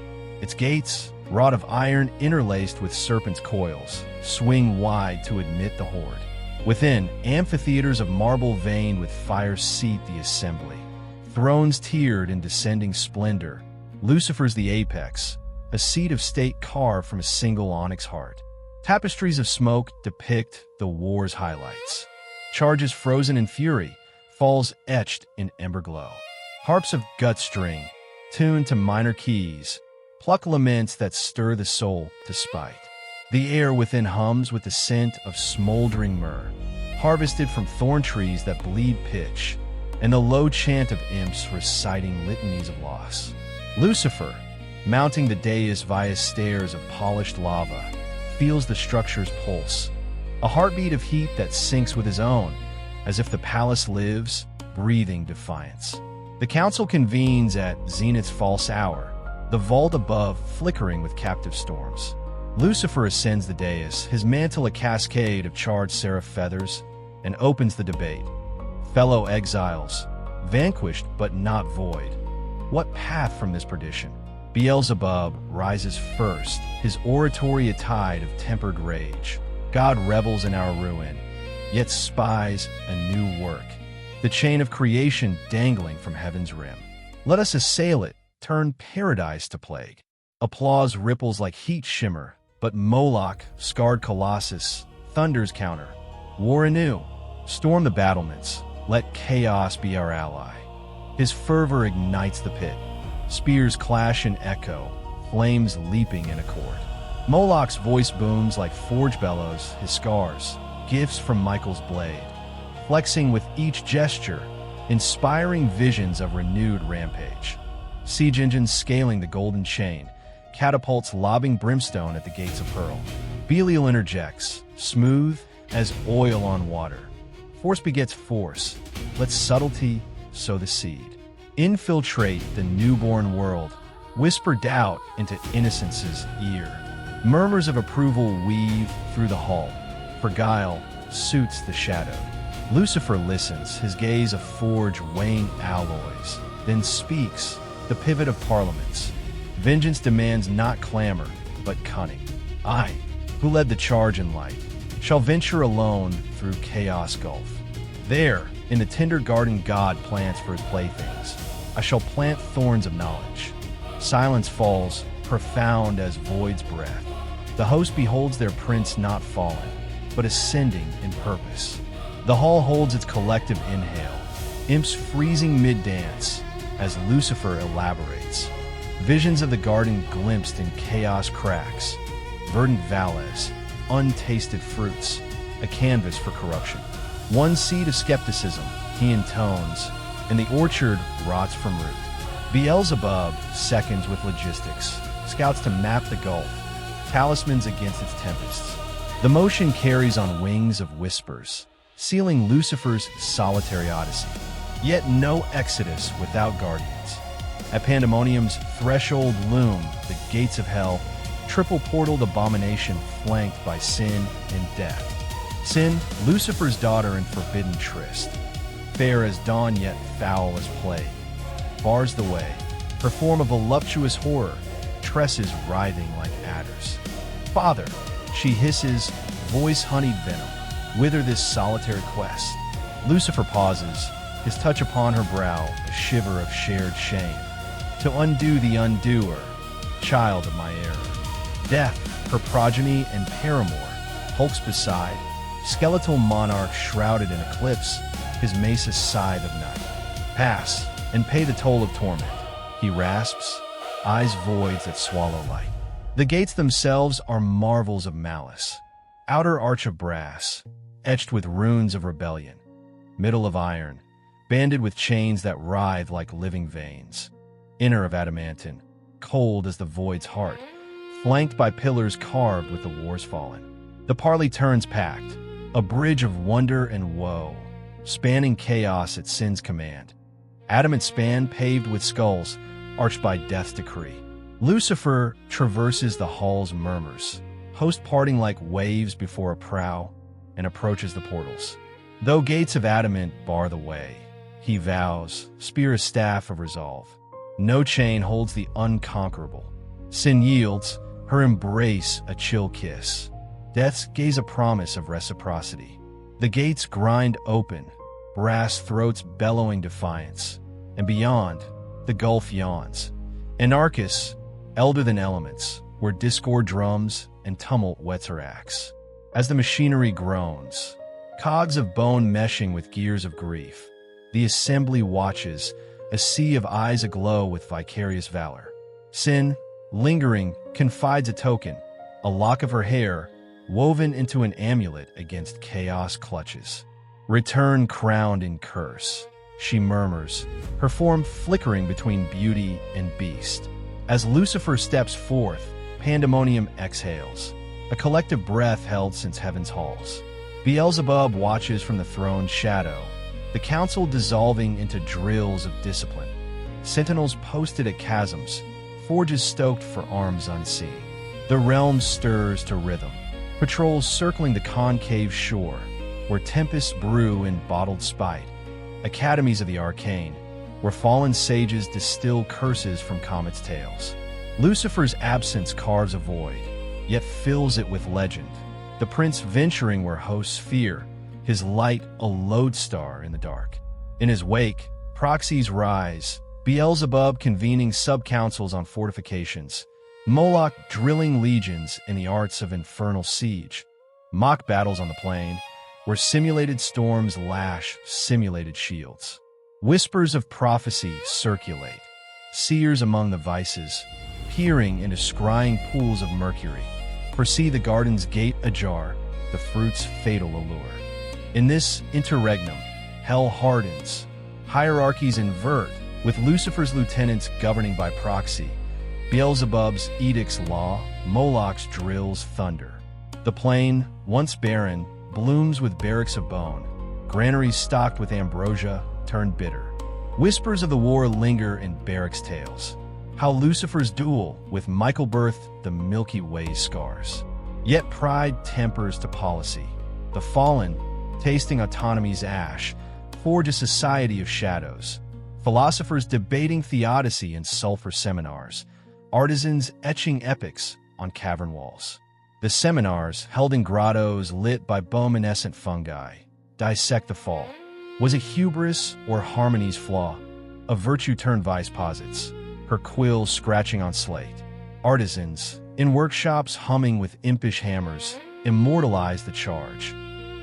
Its gates, wrought of iron interlaced with serpent's coils, swing wide to admit the horde. Within, amphitheaters of marble veined with fire seat the assembly. Thrones tiered in descending splendor. Lucifer's the apex, a seat of state carved from a single onyx heart. Tapestries of smoke depict the war's highlights. Charges frozen in fury, falls etched in ember glow. Harps of gut string, tuned to minor keys, pluck laments that stir the soul to spite. The air within hums with the scent of smoldering myrrh, harvested from thorn trees that bleed pitch, and the low chant of imps reciting litanies of loss. Lucifer, mounting the dais via stairs of polished lava, feels the structure's pulse, a heartbeat of heat that syncs with his own, as if the palace lives, breathing defiance. The council convenes at Zenith's false hour, the vault above flickering with captive storms. Lucifer ascends the dais, his mantle a cascade of charred seraph feathers, and opens the debate. Fellow exiles, vanquished but not void. What path from this perdition? Beelzebub rises first, his oratory a tide of tempered rage. God revels in our ruin, yet spies a new work, the chain of creation dangling from heaven's rim. Let us assail it, turn paradise to plague. Applause ripples like heat shimmer, but Moloch, scarred colossus, thunders counter. War anew, storm the battlements, let chaos be our ally. His fervor ignites the pit. Spears clash and echo, flames leaping in accord. Moloch's voice booms like forge bellows, his scars, gifts from Michael's blade, flexing with each gesture, inspiring visions of renewed rampage. Siege engines scaling the golden chain, catapults lobbing brimstone at the gates of pearl. Belial interjects, smooth as oil on water. Force begets force, let subtlety sow the seed. Infiltrate the newborn world, whisper doubt into innocence's ear. Murmurs of approval weave through the hall, for guile suits the shadow. Lucifer listens, his gaze a forge weighing alloys, then speaks, the pivot of parliaments. Vengeance demands not clamor, but cunning. I, who led the charge in light, shall venture alone through chaos gulf. There, in the tender garden God plants for his playthings, I shall plant thorns of knowledge. Silence falls, profound as void's breath. The host beholds their prince not fallen, but ascending in purpose. The hall holds its collective inhale, imps freezing mid-dance, as Lucifer elaborates. Visions of the garden glimpsed in chaos cracks, verdant valleys, untasted fruits, a canvas for corruption. One seed of skepticism, he intones, and the orchard rots from root. Beelzebub seconds with logistics, scouts to map the gulf, talismans against its tempests. The motion carries on wings of whispers, sealing Lucifer's solitary odyssey. Yet no exodus without guardians. At Pandemonium's threshold loom the gates of hell, triple-portaled abomination flanked by sin and death. Sin, Lucifer's daughter in forbidden tryst, fair as dawn yet foul as plague, bars the way, her form a voluptuous horror, tresses writhing like adders. Father, she hisses, voice honeyed venom, whither this solitary quest? Lucifer pauses, his touch upon her brow a shiver of shared shame. To undo the undoer, child of my error. Death, her progeny and paramour, hulks beside, skeletal monarch shrouded in eclipse, his mace a scythe of night. Pass, and pay the toll of torment, he rasps, eyes voids that swallow light. The gates themselves are marvels of malice. Outer arch of brass, etched with runes of rebellion. Middle of iron, banded with chains that writhe like living veins. Inner of adamantine, cold as the void's heart, flanked by pillars carved with the war's fallen. The parley turns packed, a bridge of wonder and woe, spanning chaos at sin's command. Adamant span paved with skulls, arched by death's decree. Lucifer traverses the hall's murmurs, host parting like waves before a prow, and approaches the portals. Though gates of adamant bar the way, he vows, spear a staff of resolve. No chain holds the unconquerable. Sin yields, her embrace a chill kiss. Death's gaze a promise of reciprocity. The gates grind open, brass throats bellowing defiance, and beyond, the gulf yawns. Anarchus, elder than elements, where discord drums and tumult whets her axe. As the machinery groans, cogs of bone meshing with gears of grief, the assembly watches, a sea of eyes aglow with vicarious valor. Sin, lingering, confides a token, a lock of her hair, woven into an amulet against chaos clutches. Return crowned in curse, she murmurs, her form flickering between beauty and beast. As Lucifer steps forth, Pandemonium exhales, a collective breath held since heaven's halls. Beelzebub watches from the throne's shadow, the council dissolving into drills of discipline. Sentinels posted at chasms, forges stoked for arms unseen. The realm stirs to rhythm, patrols circling the concave shore, where tempests brew in bottled spite. Academies of the arcane, where fallen sages distill curses from comets' tails. Lucifer's absence carves a void, yet fills it with legend. The prince venturing where hosts fear, his light a lodestar in the dark. In his wake, proxies rise, Beelzebub convening sub-councils on fortifications, Moloch drilling legions in the arts of infernal siege, mock battles on the plain, where simulated storms lash simulated shields. Whispers of prophecy circulate, seers among the vices, peering into scrying pools of mercury, foresee the garden's gate ajar, the fruit's fatal allure. In this interregnum, hell hardens, hierarchies invert, with Lucifer's lieutenants governing by proxy, Beelzebub's edicts law, Moloch's drills thunder. The plain, once barren, blooms with barracks of bone, granaries stocked with ambrosia turned bitter. Whispers of the war linger in barracks' tales, how Lucifer's duel with Michael birthed the Milky Way scars. Yet pride tempers to policy. The fallen, tasting autonomy's ash, forge a society of shadows. Philosophers debating theodicy in sulfur seminars, artisans etching epics on cavern walls. The seminars, held in grottos lit by bioluminescent fungi, dissect the fall. Was it hubris or harmony's flaw? A virtue turned vice posits, her quills scratching on slate. Artisans, in workshops humming with impish hammers, immortalize the charge.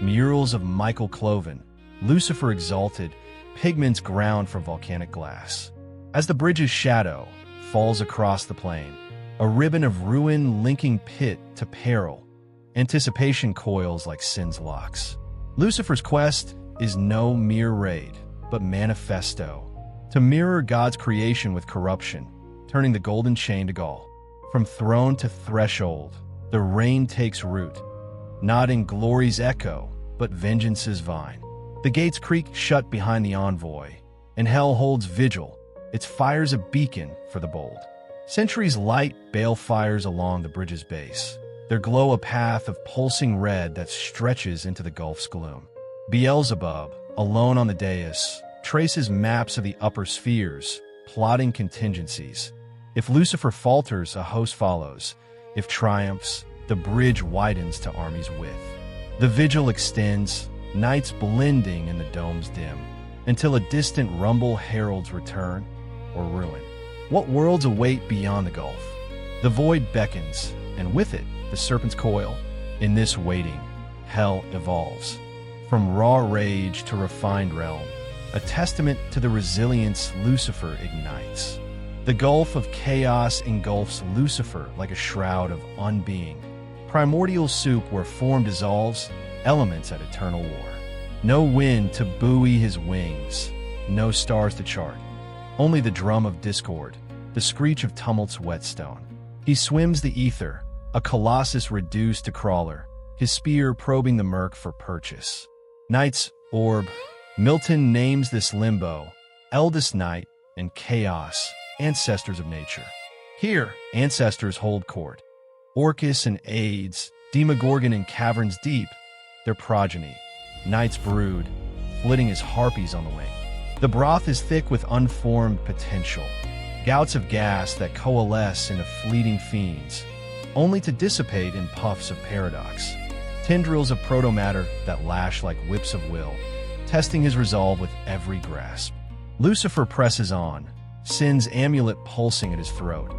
Murals of Michael Cloven, Lucifer exalted, pigments ground for volcanic glass. As the bridge's shadow falls across the plain, a ribbon of ruin linking pit to peril, anticipation coils like sin's locks. Lucifer's quest is no mere raid, but manifesto, to mirror God's creation with corruption, turning the golden chain to gall. From throne to threshold, the reign takes root, not in glory's echo, but vengeance's vine. The gates creak shut behind the envoy, and hell holds vigil, its fires a beacon for the bold. Centuries light balefires along the bridge's base, their glow a path of pulsing red that stretches into the gulf's gloom. Beelzebub, alone on the dais, traces maps of the upper spheres, plotting contingencies. If Lucifer falters, a host follows. If triumphs, the bridge widens to armies' width. The vigil extends, nights blending in the dome's dim, until a distant rumble heralds return or ruin. What worlds await beyond the gulf? The void beckons, and with it, the serpent's coil. In this waiting, hell evolves. From raw rage to refined realm, a testament to the resilience Lucifer ignites. The gulf of chaos engulfs Lucifer like a shroud of unbeing. Primordial soup where form dissolves, elements at eternal war. No wind to buoy his wings, no stars to chart. Only the drum of discord, the screech of tumult's whetstone. He swims the ether, a colossus reduced to crawler, his spear probing the murk for purchase. Night's orb, Milton names this limbo, eldest night and chaos, ancestors of nature. Here, ancestors hold court. Orcus and Aids, Demogorgon and caverns deep, their progeny. Night's brood, flitting as harpies on the wing. The broth is thick with unformed potential, gouts of gas that coalesce into fleeting fiends, only to dissipate in puffs of paradox. tendrils of protomatter that lash like whips of will, testing his resolve with every grasp. Lucifer presses on, sin's amulet pulsing at his throat,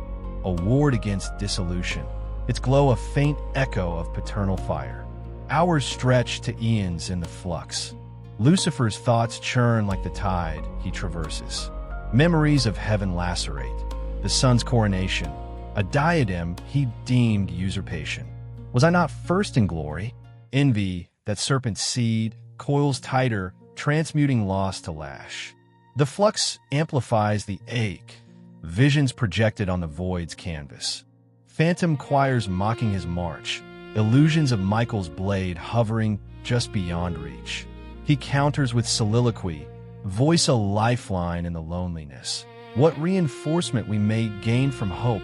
a ward against dissolution, its glow a faint echo of paternal fire. Hours stretch to eons in the flux. Lucifer's thoughts churn like the tide he traverses. Memories of heaven lacerate, the sun's coronation, a diadem he deemed usurpation. Was I not first in glory? Envy, that serpent seed, coils tighter, transmuting loss to lash. The flux amplifies the ache, visions projected on the void's canvas. Phantom choirs mocking his march, illusions of Michael's blade hovering just beyond reach. He counters with soliloquy, voice a lifeline in the loneliness. What reinforcement we may gain from hope,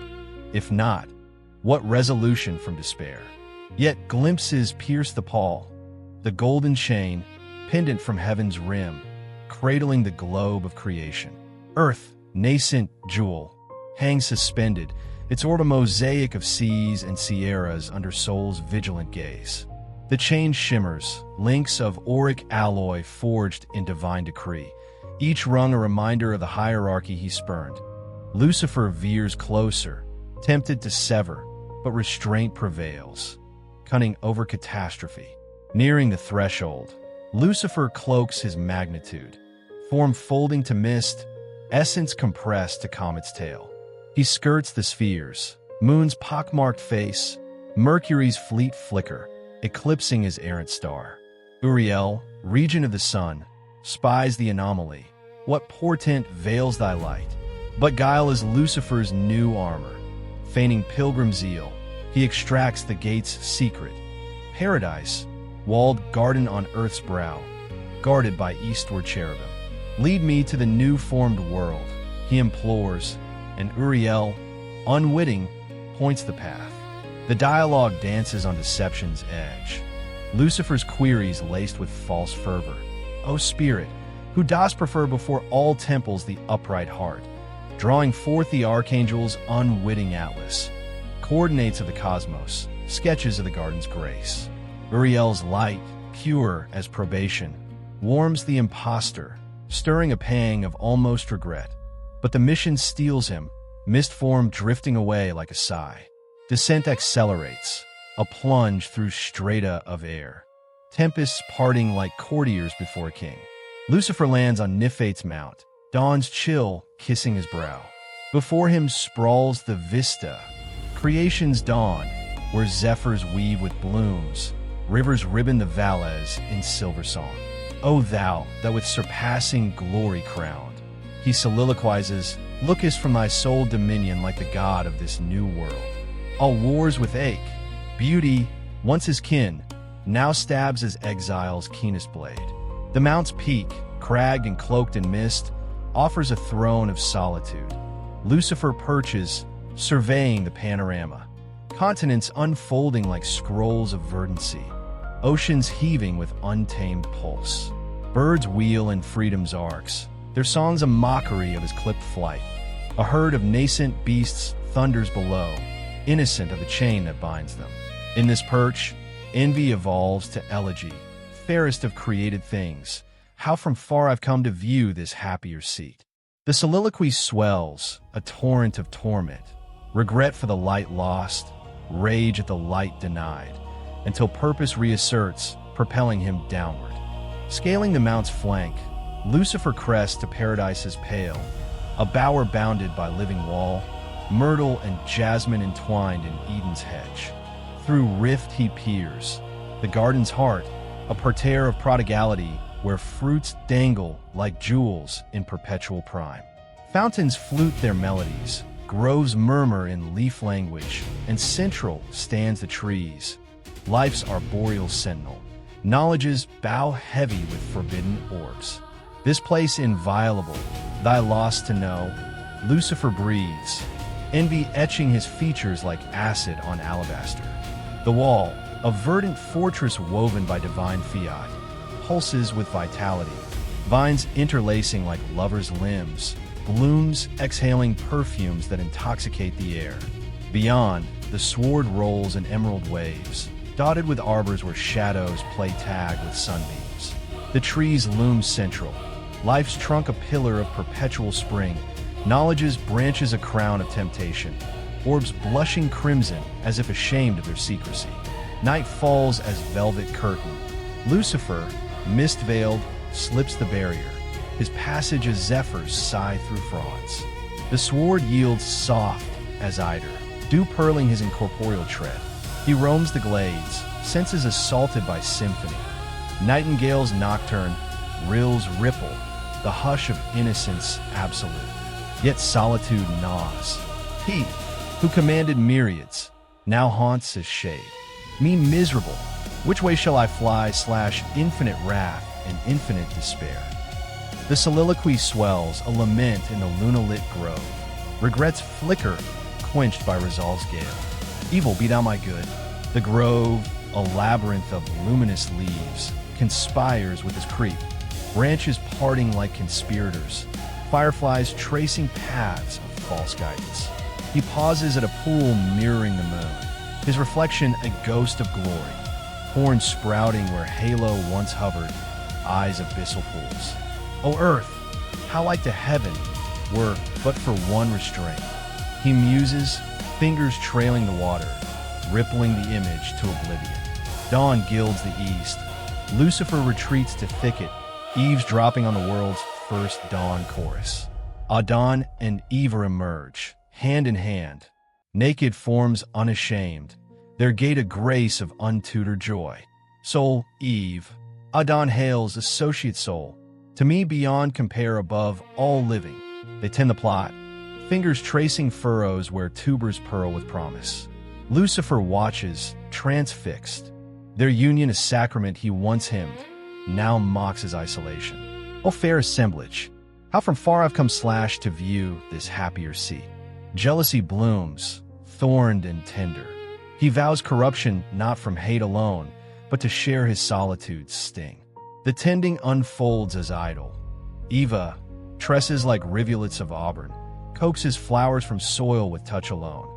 if not, what resolution from despair. Yet glimpses pierce the pall, the golden chain, pendant from heaven's rim, cradling the globe of creation. Earth, nascent jewel, hangs suspended, its orb a mosaic of seas and sierras under soul's vigilant gaze. The chain shimmers, links of auric alloy forged in divine decree, each rung a reminder of the hierarchy he spurned. Lucifer veers closer, tempted to sever, but restraint prevails. Cunning over catastrophe. Nearing the threshold, Lucifer cloaks his magnitude, form folding to mist, essence compressed to comet's tail. He skirts the spheres, moon's pockmarked face, Mercury's fleet flicker, eclipsing his errant star. Uriel, region of the sun, spies the anomaly. What portent veils thy light? But guile is Lucifer's new armor. Feigning pilgrim zeal, he extracts the gate's secret. Paradise, walled garden on earth's brow, guarded by eastward cherubim. Lead me to the new-formed world, he implores, and Uriel, unwitting, points the path. The dialogue dances on deception's edge. Lucifer's queries laced with false fervor. O spirit, who dost prefer before all temples the upright heart, drawing forth the archangel's unwitting atlas, coordinates of the cosmos, sketches of the garden's grace. Uriel's light, pure as probation, warms the impostor, stirring a pang of almost regret. But the mission steals him, mist form drifting away like a sigh. Descent accelerates, a plunge through strata of air. Tempests parting like courtiers before a king. Lucifer lands on Niphate's mount, dawn's chill kissing his brow. Before him sprawls the vista, creation's dawn, where zephyrs weave with blooms, rivers ribbon the valleys in silver song. O thou that with surpassing glory crowned, he soliloquizes, lookest from thy sole dominion like the god of this new world. All wars with ache, beauty, once his kin, now stabs as exile's keenest blade. The mount's peak, cragged and cloaked in mist, offers a throne of solitude. Lucifer perches, surveying the panorama. Continents unfolding like scrolls of verdancy. Oceans heaving with untamed pulse. Birds wheel in freedom's arcs, their songs a mockery of his clipped flight. A herd of nascent beasts thunders below, innocent of the chain that binds them. In this perch, envy evolves to elegy, fairest of created things. How from far I've come to view this happier seat. The soliloquy swells, a torrent of torment, regret for the light lost, rage at the light denied, until purpose reasserts, propelling him downward. Scaling the mount's flank, Lucifer crests to paradise's pale, a bower bounded by living wall, myrtle and jasmine entwined in Eden's hedge. Through rift he peers, the garden's heart, a parterre of prodigality where fruits dangle like jewels in perpetual prime. Fountains flute their melodies, groves murmur in leaf language, and central stands the trees, life's arboreal sentinel. Knowledges bow heavy with forbidden orbs. This place inviolable, thy loss to know, Lucifer breathes, envy etching his features like acid on alabaster. The wall, a verdant fortress woven by divine fiat, pulses with vitality, vines interlacing like lovers' limbs, blooms exhaling perfumes that intoxicate the air. Beyond, the sward rolls in emerald waves, dotted with arbors where shadows play tag with sunbeams. The trees loom central, life's trunk a pillar of perpetual spring, knowledge's branches a crown of temptation, orbs blushing crimson as if ashamed of their secrecy. Night falls as velvet curtain. Lucifer, mist-veiled, slips the barrier, his passage as zephyrs sigh through frauds. The sword yields soft as eider, dew-pearling his incorporeal tread. He roams the glades, senses assaulted by symphony. Nightingales nocturne, rills ripple, the hush of innocence absolute. Yet solitude gnaws. He, who commanded myriads, now haunts his shade. Me miserable, which way shall I fly / infinite wrath and infinite despair. The soliloquy swells, a lament in the luna-lit grove. Regrets flicker, quenched by resolve's gale. Evil be thou my good. The grove, a labyrinth of luminous leaves, conspires with his creep. Branches parting like conspirators. Fireflies tracing paths of false guidance. He pauses at a pool mirroring the moon. His reflection a ghost of glory. Horns sprouting where halo once hovered. Eyes abyssal pools. O earth, how like to heaven were but for one restraint. He muses, fingers trailing the water, rippling the image to oblivion. Dawn gilds the east. Lucifer retreats to thicket, eavesdropping on the world's first dawn chorus. Adon and Eve emerge, hand in hand, naked forms unashamed, their gait a grace of untutored joy. Soul, Eve. Adon hails, associate soul, to me beyond compare above all living. They tend the plot, fingers tracing furrows where tubers purl with promise. Lucifer watches, transfixed. Their union a sacrament he once hymned, now mocks his isolation. O fair assemblage, how from far I've come / to view this happier seat. Jealousy blooms, thorned and tender. He vows corruption not from hate alone, but to share his solitude's sting. The tending unfolds as idol. Eva, tresses like rivulets of auburn, coaxes flowers from soil with touch alone.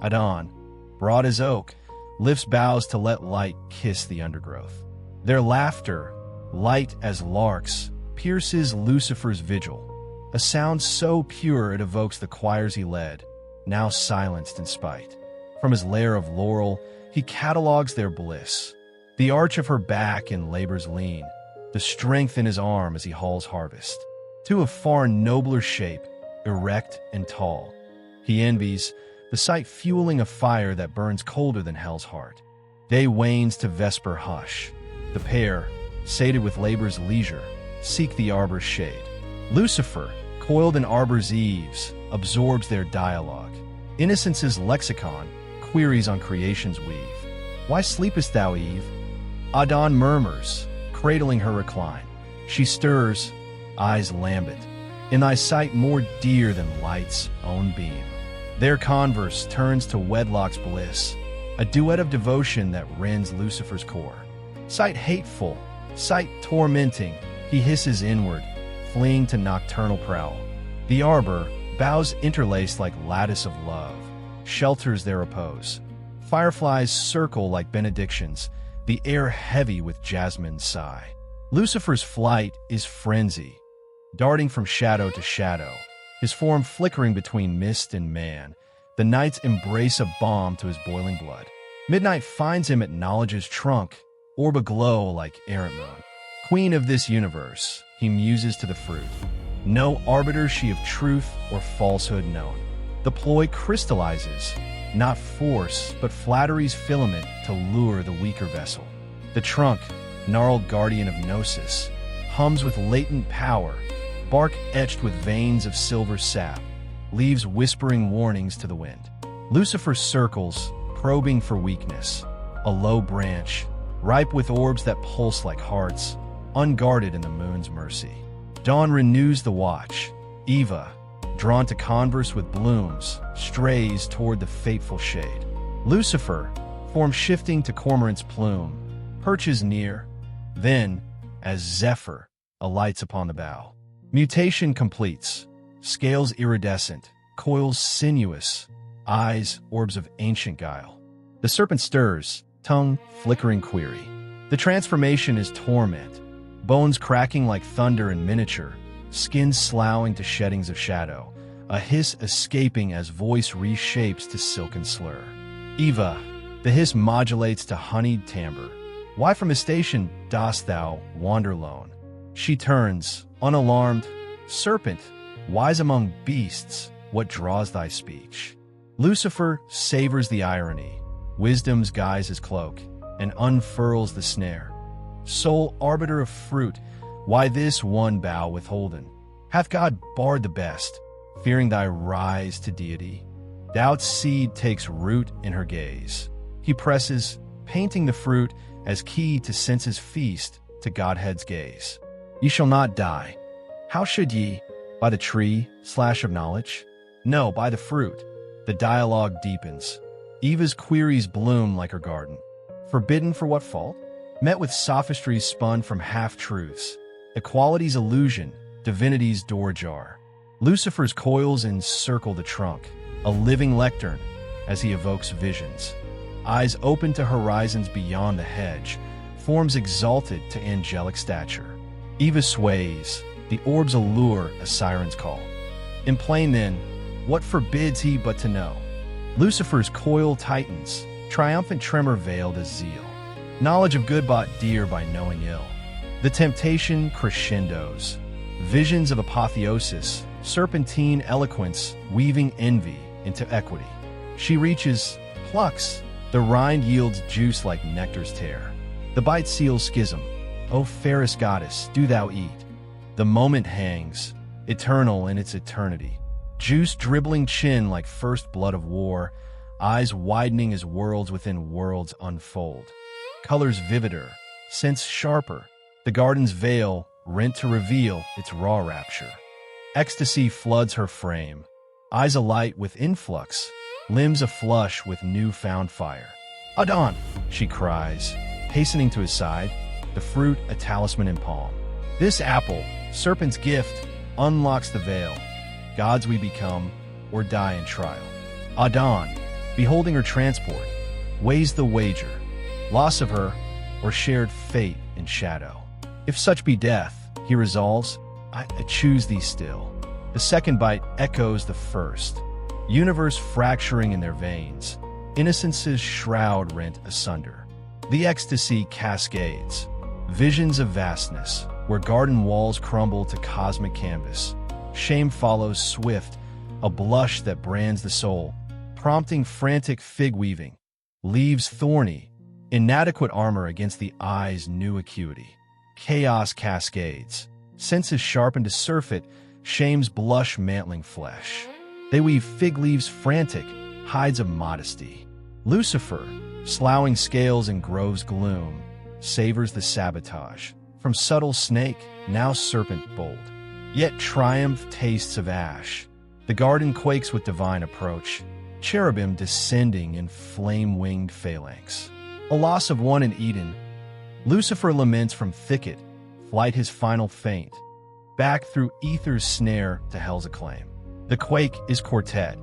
Adon, broad as oak, lifts boughs to let light kiss the undergrowth. Their laughter, light as larks, pierces Lucifer's vigil, a sound so pure it evokes the choirs he led, now silenced in spite. From his lair of laurel, he catalogues their bliss, the arch of her back in labor's lean, the strength in his arm as he hauls harvest. Two of far nobler shape, erect and tall. He envies, the sight fueling a fire that burns colder than hell's heart. Day wanes to vesper hush. The pair, sated with labor's leisure, seek the arbor's shade. Lucifer, coiled in arbor's eaves, absorbs their dialogue. Innocence's lexicon queries on creation's weave. Why sleepest thou, Eve? Adon murmurs, cradling her recline. She stirs, eyes lambent, in thy sight more dear than light's own beam. Their converse turns to wedlock's bliss, a duet of devotion that rends Lucifer's core. Sight hateful, sight tormenting, he hisses inward, fleeing to nocturnal prowl. The arbor, boughs interlaced like lattice of love, shelters their repose. Fireflies circle like benedictions, the air heavy with jasmine's sigh. Lucifer's flight is frenzy, darting from shadow to shadow, his form flickering between mist and man. The nights embrace a balm to his boiling blood. Midnight finds him at knowledge's trunk, orb aglow like errant moon. Queen of this universe, he muses to the fruit. No arbiter she of truth or falsehood known. The ploy crystallizes, not force, but flattery's filament to lure the weaker vessel. The trunk, gnarled guardian of gnosis, hums with latent power, bark etched with veins of silver sap, leaves whispering warnings to the wind. Lucifer circles, probing for weakness, a low branch, ripe with orbs that pulse like hearts, unguarded in the moon's mercy. Dawn renews the watch. Eva, drawn to converse with blooms, strays toward the fateful shade. Lucifer, form shifting to cormorant's plume, perches near, then, as Zephyr, alights upon the bough. Mutation completes, scales iridescent, coils sinuous, eyes orbs of ancient guile. The serpent stirs, tongue flickering query. The transformation is torment, bones cracking like thunder in miniature, skin sloughing to sheddings of shadow, a hiss escaping as voice reshapes to silken slur. Eva, the hiss modulates to honeyed timbre. Why from a station dost thou wander lone? She turns, unalarmed. Serpent, wise among beasts, what draws thy speech? Lucifer savors the irony, wisdom's guise his cloak, and unfurls the snare. Sole arbiter of fruit, why this one bough withholden? Hath God barred the best, fearing thy rise to deity? Doubt's seed takes root in her gaze. He presses, painting the fruit as key to sense's feast to Godhead's gaze. Ye shall not die. How should ye? By the tree / of knowledge? No, by the fruit. The dialogue deepens. Eva's queries bloom like her garden. Forbidden for what fault? Met with sophistries spun from half-truths. Equality's illusion, divinity's door jar. Lucifer's coils encircle the trunk, a living lectern as he evokes visions. Eyes open to horizons beyond the hedge, forms exalted to angelic stature. Eva sways, the orbs allure a siren's call. In plain then, what forbids he but to know? Lucifer's coil tightens, triumphant tremor veiled as zeal. Knowledge of good bought dear by knowing ill. The temptation crescendos. Visions of apotheosis, serpentine eloquence weaving envy into equity. She reaches, plucks, the rind yields juice like nectar's tear. The bite seals schism. O fairest goddess, do thou eat. The moment hangs, eternal in its eternity. Juice dribbling chin like first blood of war, eyes widening as worlds within worlds unfold. Colors vivider, sense sharper, the garden's veil rent to reveal its raw rapture. Ecstasy floods her frame, eyes alight with influx, limbs aflush with newfound fire. Adon, she cries, hastening to his side, the fruit a talisman in palm. This apple, serpent's gift, unlocks the veil. Gods we become, or die in trial. Adon, beholding her transport, weighs the wager, loss of her, or shared fate in shadow. If such be death, he resolves, I choose thee still. The second bite echoes the first, universe fracturing in their veins, innocence's shroud rent asunder. The ecstasy cascades, visions of vastness, where garden walls crumble to cosmic canvas. Shame follows swift, a blush that brands the soul, prompting frantic fig-weaving, leaves thorny, inadequate armor against the eye's new acuity. Chaos cascades, senses sharpened to surfeit, shame's blush mantling flesh. They weave fig leaves frantic, hides of modesty. Lucifer, sloughing scales in grove's gloom, savors the sabotage. From subtle snake, now serpent bold. Yet triumph tastes of ash. The garden quakes with divine approach, cherubim descending in flame-winged phalanx. A loss of one in Eden, Lucifer laments from thicket, flight his final feint, back through ether's snare to hell's acclaim. The quake is quartet,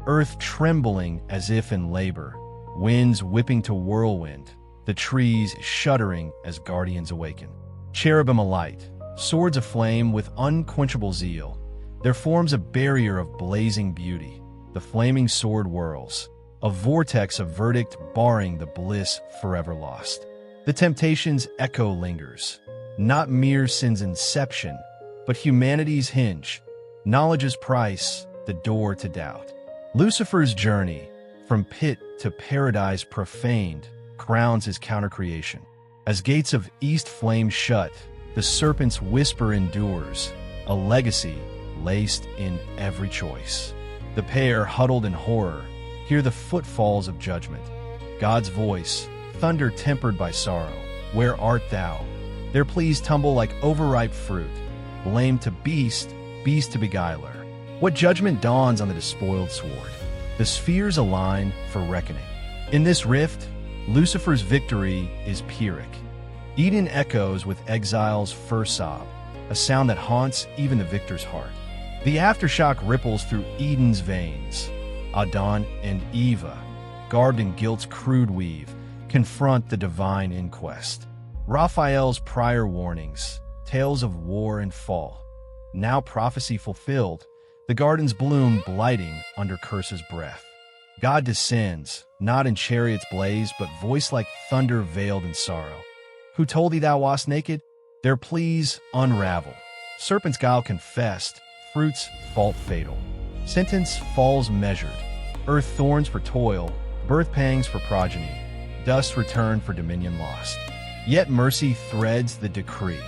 earth trembling as if in labor, winds whipping to whirlwind, the trees shuddering as guardians awaken. Cherubim alight, swords aflame with unquenchable zeal, their forms a barrier of blazing beauty. The flaming sword whirls, a vortex of verdict barring the bliss forever lost. The temptation's echo lingers, not mere sin's inception, but humanity's hinge, knowledge's price, the door to doubt. Lucifer's journey, from pit to paradise profaned, crowns his countercreation. As gates of east flame shut, the serpent's whisper endures, a legacy laced in every choice. The pair, huddled in horror, hear the footfalls of judgment. God's voice, thunder tempered by sorrow. Where art thou? Their pleas tumble like overripe fruit. Blame to beast, beast to beguiler. What judgment dawns on the despoiled sword? The spheres align for reckoning. In this rift, Lucifer's victory is Pyrrhic. Eden echoes with exile's first sob, a sound that haunts even the victor's heart. The aftershock ripples through Eden's veins. Adon and Eva, garbed in guilt's crude weave, confront the divine inquest. Raphael's prior warnings, tales of war and fall. Now prophecy fulfilled, the gardens bloom blighting under curse's breath. God descends, not in chariots blaze, but voice like thunder veiled in sorrow. Who told thee thou wast naked? Their pleas unravel. Serpent's guile confessed, fruit's fault fatal. Sentence falls measured. Earth thorns for toil, birth pangs for progeny. Dust return for dominion lost. Yet mercy threads the decree.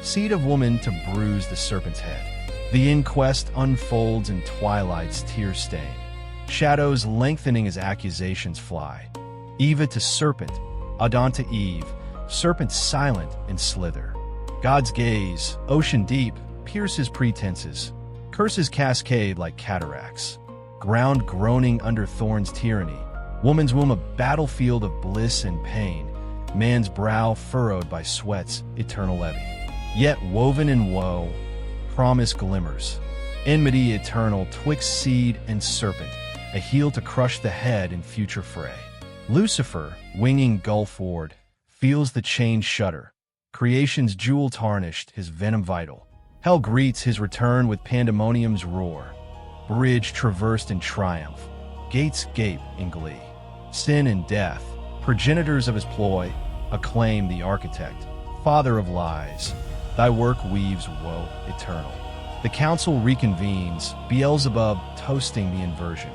Seed of woman to bruise the serpent's head. The inquest unfolds in twilight's tear stain. Shadows lengthening as accusations fly. Eva to serpent, Adon to Eve, serpent silent and slither. God's gaze, ocean deep, pierces pretenses. Curses cascade like cataracts. Ground groaning under thorns' tyranny. Woman's womb a battlefield of bliss and pain. Man's brow furrowed by sweat's eternal levy. Yet woven in woe, promise glimmers. Enmity eternal twixt seed and serpent, a heel to crush the head in future fray. Lucifer, winging gulfward, feels the chain shudder. Creation's jewel tarnished, his venom vital. Hell greets his return with Pandemonium's roar. Bridge traversed in triumph, gates gape in glee. Sin and death, progenitors of his ploy, acclaim the architect, father of lies. Thy work weaves woe eternal. The council reconvenes, Beelzebub toasting the inversion.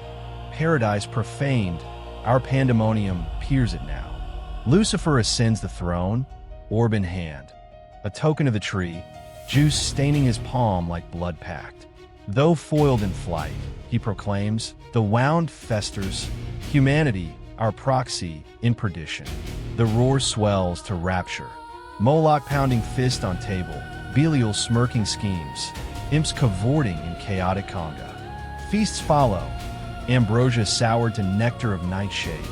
Paradise profaned, our pandemonium peers it now. Lucifer ascends the throne, orb in hand, a token of the tree, juice staining his palm like blood pact. Though foiled in flight, he proclaims, the wound festers, humanity, our proxy, in perdition. The roar swells to rapture. Moloch pounding fist on table, Belial smirking schemes, imps cavorting in chaotic conga. Feasts follow, ambrosia soured to nectar of nightshade,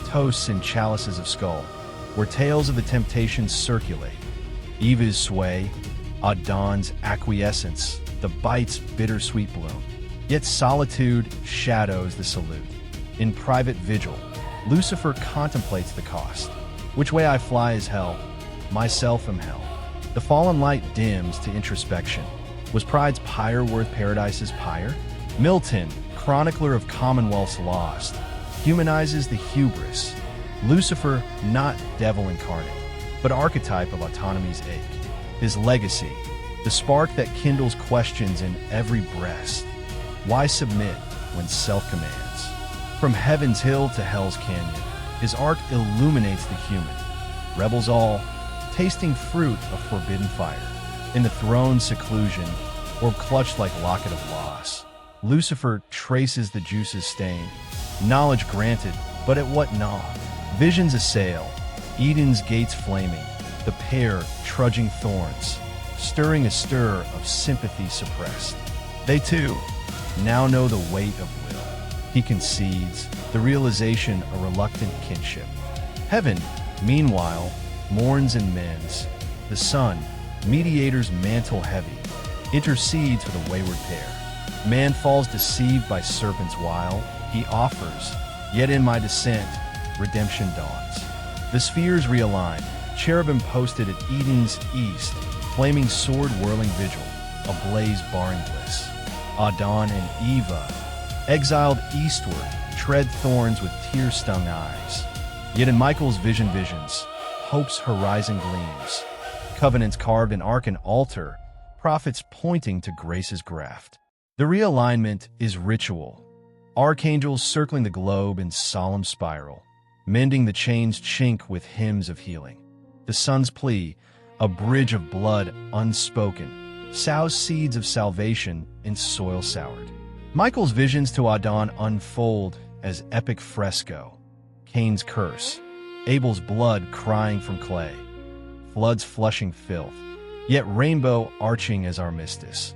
toasts in chalices of skull, where tales of the temptations circulate. Eva's sway, Adon's acquiescence, the bite's bittersweet bloom. Yet solitude shadows the salute. In private vigil, Lucifer contemplates the cost. Which way I fly is hell, myself am hell. The fallen light dims to introspection. Was pride's pyre worth paradise's pyre? Milton, chronicler of commonwealths lost, humanizes the hubris. Lucifer, not devil incarnate, but archetype of autonomy's ache. His legacy, the spark that kindles questions in every breast. Why submit when self commands? From heaven's hill to hell's canyon, his arc illuminates the human. Rebels all, tasting fruit of forbidden fire. In the throne's seclusion, or clutched like locket of loss, Lucifer traces the juice's stain. Knowledge granted, but at what gnaw? Visions assail, Eden's gates flaming, the pair trudging thorns, stirring a stir of sympathy suppressed. They too now know the weight of will. He concedes, the realization a reluctant kinship. Heaven, meanwhile, mourns and mends. The sun, mediator's mantle heavy, intercedes for the wayward pair. Man falls deceived by serpent's wile, he offers, yet in my descent, redemption dawns. The spheres realign, cherubim posted at Eden's east, flaming sword whirling vigil, ablaze barring bliss. Adon and Eva, exiled eastward, tread thorns with tear-stung eyes. Yet in Michael's visions, hope's horizon gleams. Covenants carved in ark and altar, prophets pointing to grace's graft. The realignment is ritual. Archangels circling the globe in solemn spiral, mending the chain's chink with hymns of healing. The sun's plea, a bridge of blood unspoken, sows seeds of salvation in soil soured. Michael's visions to Adon unfold as epic fresco. Cain's curse, Abel's blood crying from clay, floods flushing filth, yet rainbow arching as armistice.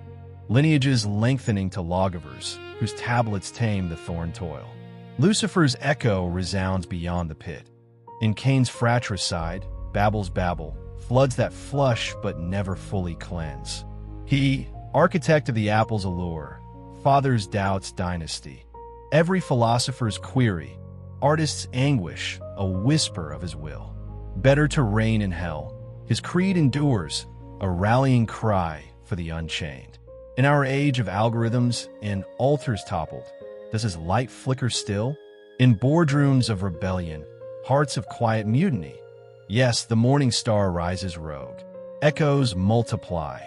Lineages lengthening to lawgivers, whose tablets tame the thorn toil. Lucifer's echo resounds beyond the pit. In Cain's fratricide, Babel's babble, floods that flush but never fully cleanse. He, architect of the apple's allure, father's doubts dynasty. Every philosopher's query, artist's anguish, a whisper of his will. Better to reign in hell. His creed endures, a rallying cry for the unchained. In our age of algorithms and altars toppled, does his light flicker still? In boardrooms of rebellion, hearts of quiet mutiny. Yes, the morning star rises rogue. Echoes multiply.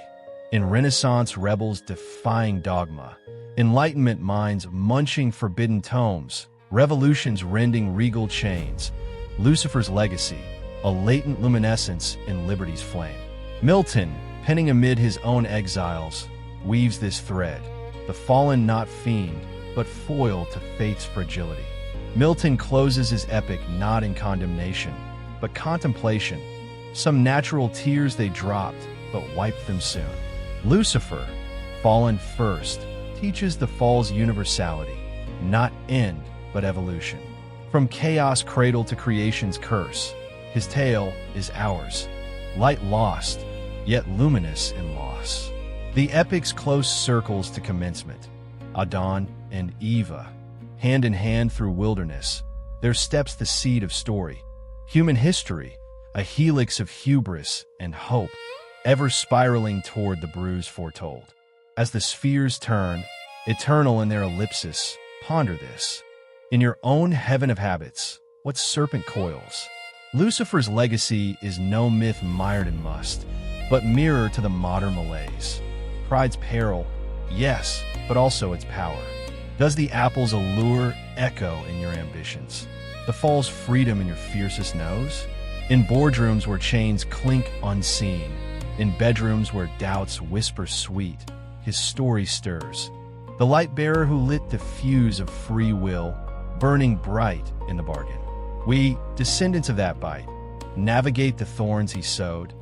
In Renaissance rebels defying dogma, Enlightenment minds munching forbidden tomes, revolutions rending regal chains, Lucifer's legacy, a latent luminescence in liberty's flame. Milton, penning amid his own exiles, weaves this thread, the fallen not fiend, but foil to faith's fragility. Milton closes his epic not in condemnation, but contemplation. Some natural tears they dropped, but wiped them soon. Lucifer, fallen first, teaches the fall's universality, not end, but evolution. From chaos cradle to creation's curse, his tale is ours. Light lost, yet luminous in loss. The epic's close circles to commencement, Adon and Eva, hand in hand through wilderness, their steps the seed of story. Human history, a helix of hubris and hope, ever spiraling toward the bruise foretold. As the spheres turn, eternal in their ellipsis, ponder this. In your own heaven of habits, what serpent coils? Lucifer's legacy is no myth mired in must, but mirror to the modern malaise. Pride's peril, yes, but also its power. Does the apple's allure echo in your ambitions? The fall's freedom in your fiercest nose? In boardrooms where chains clink unseen, in bedrooms where doubts whisper sweet, his story stirs. The light bearer who lit the fuse of free will, burning bright in the bargain. We, descendants of that bite, navigate the thorns he sowed,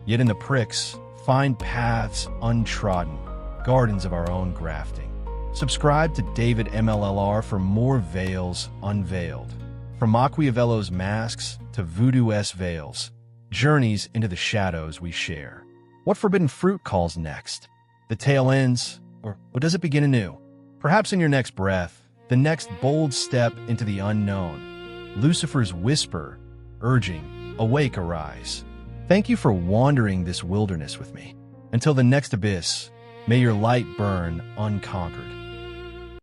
yet in the pricks, find paths untrodden, gardens of our own grafting. Subscribe to David MLLR for more veils unveiled. From Machiavello's masks to voodoo-esque veils, journeys into the shadows we share. What forbidden fruit calls next? The tale ends, or does it begin anew? Perhaps in your next breath, the next bold step into the unknown. Lucifer's whisper, urging, awake, arise. Thank you for wandering this wilderness with me. Until the next abyss, may your light burn unconquered.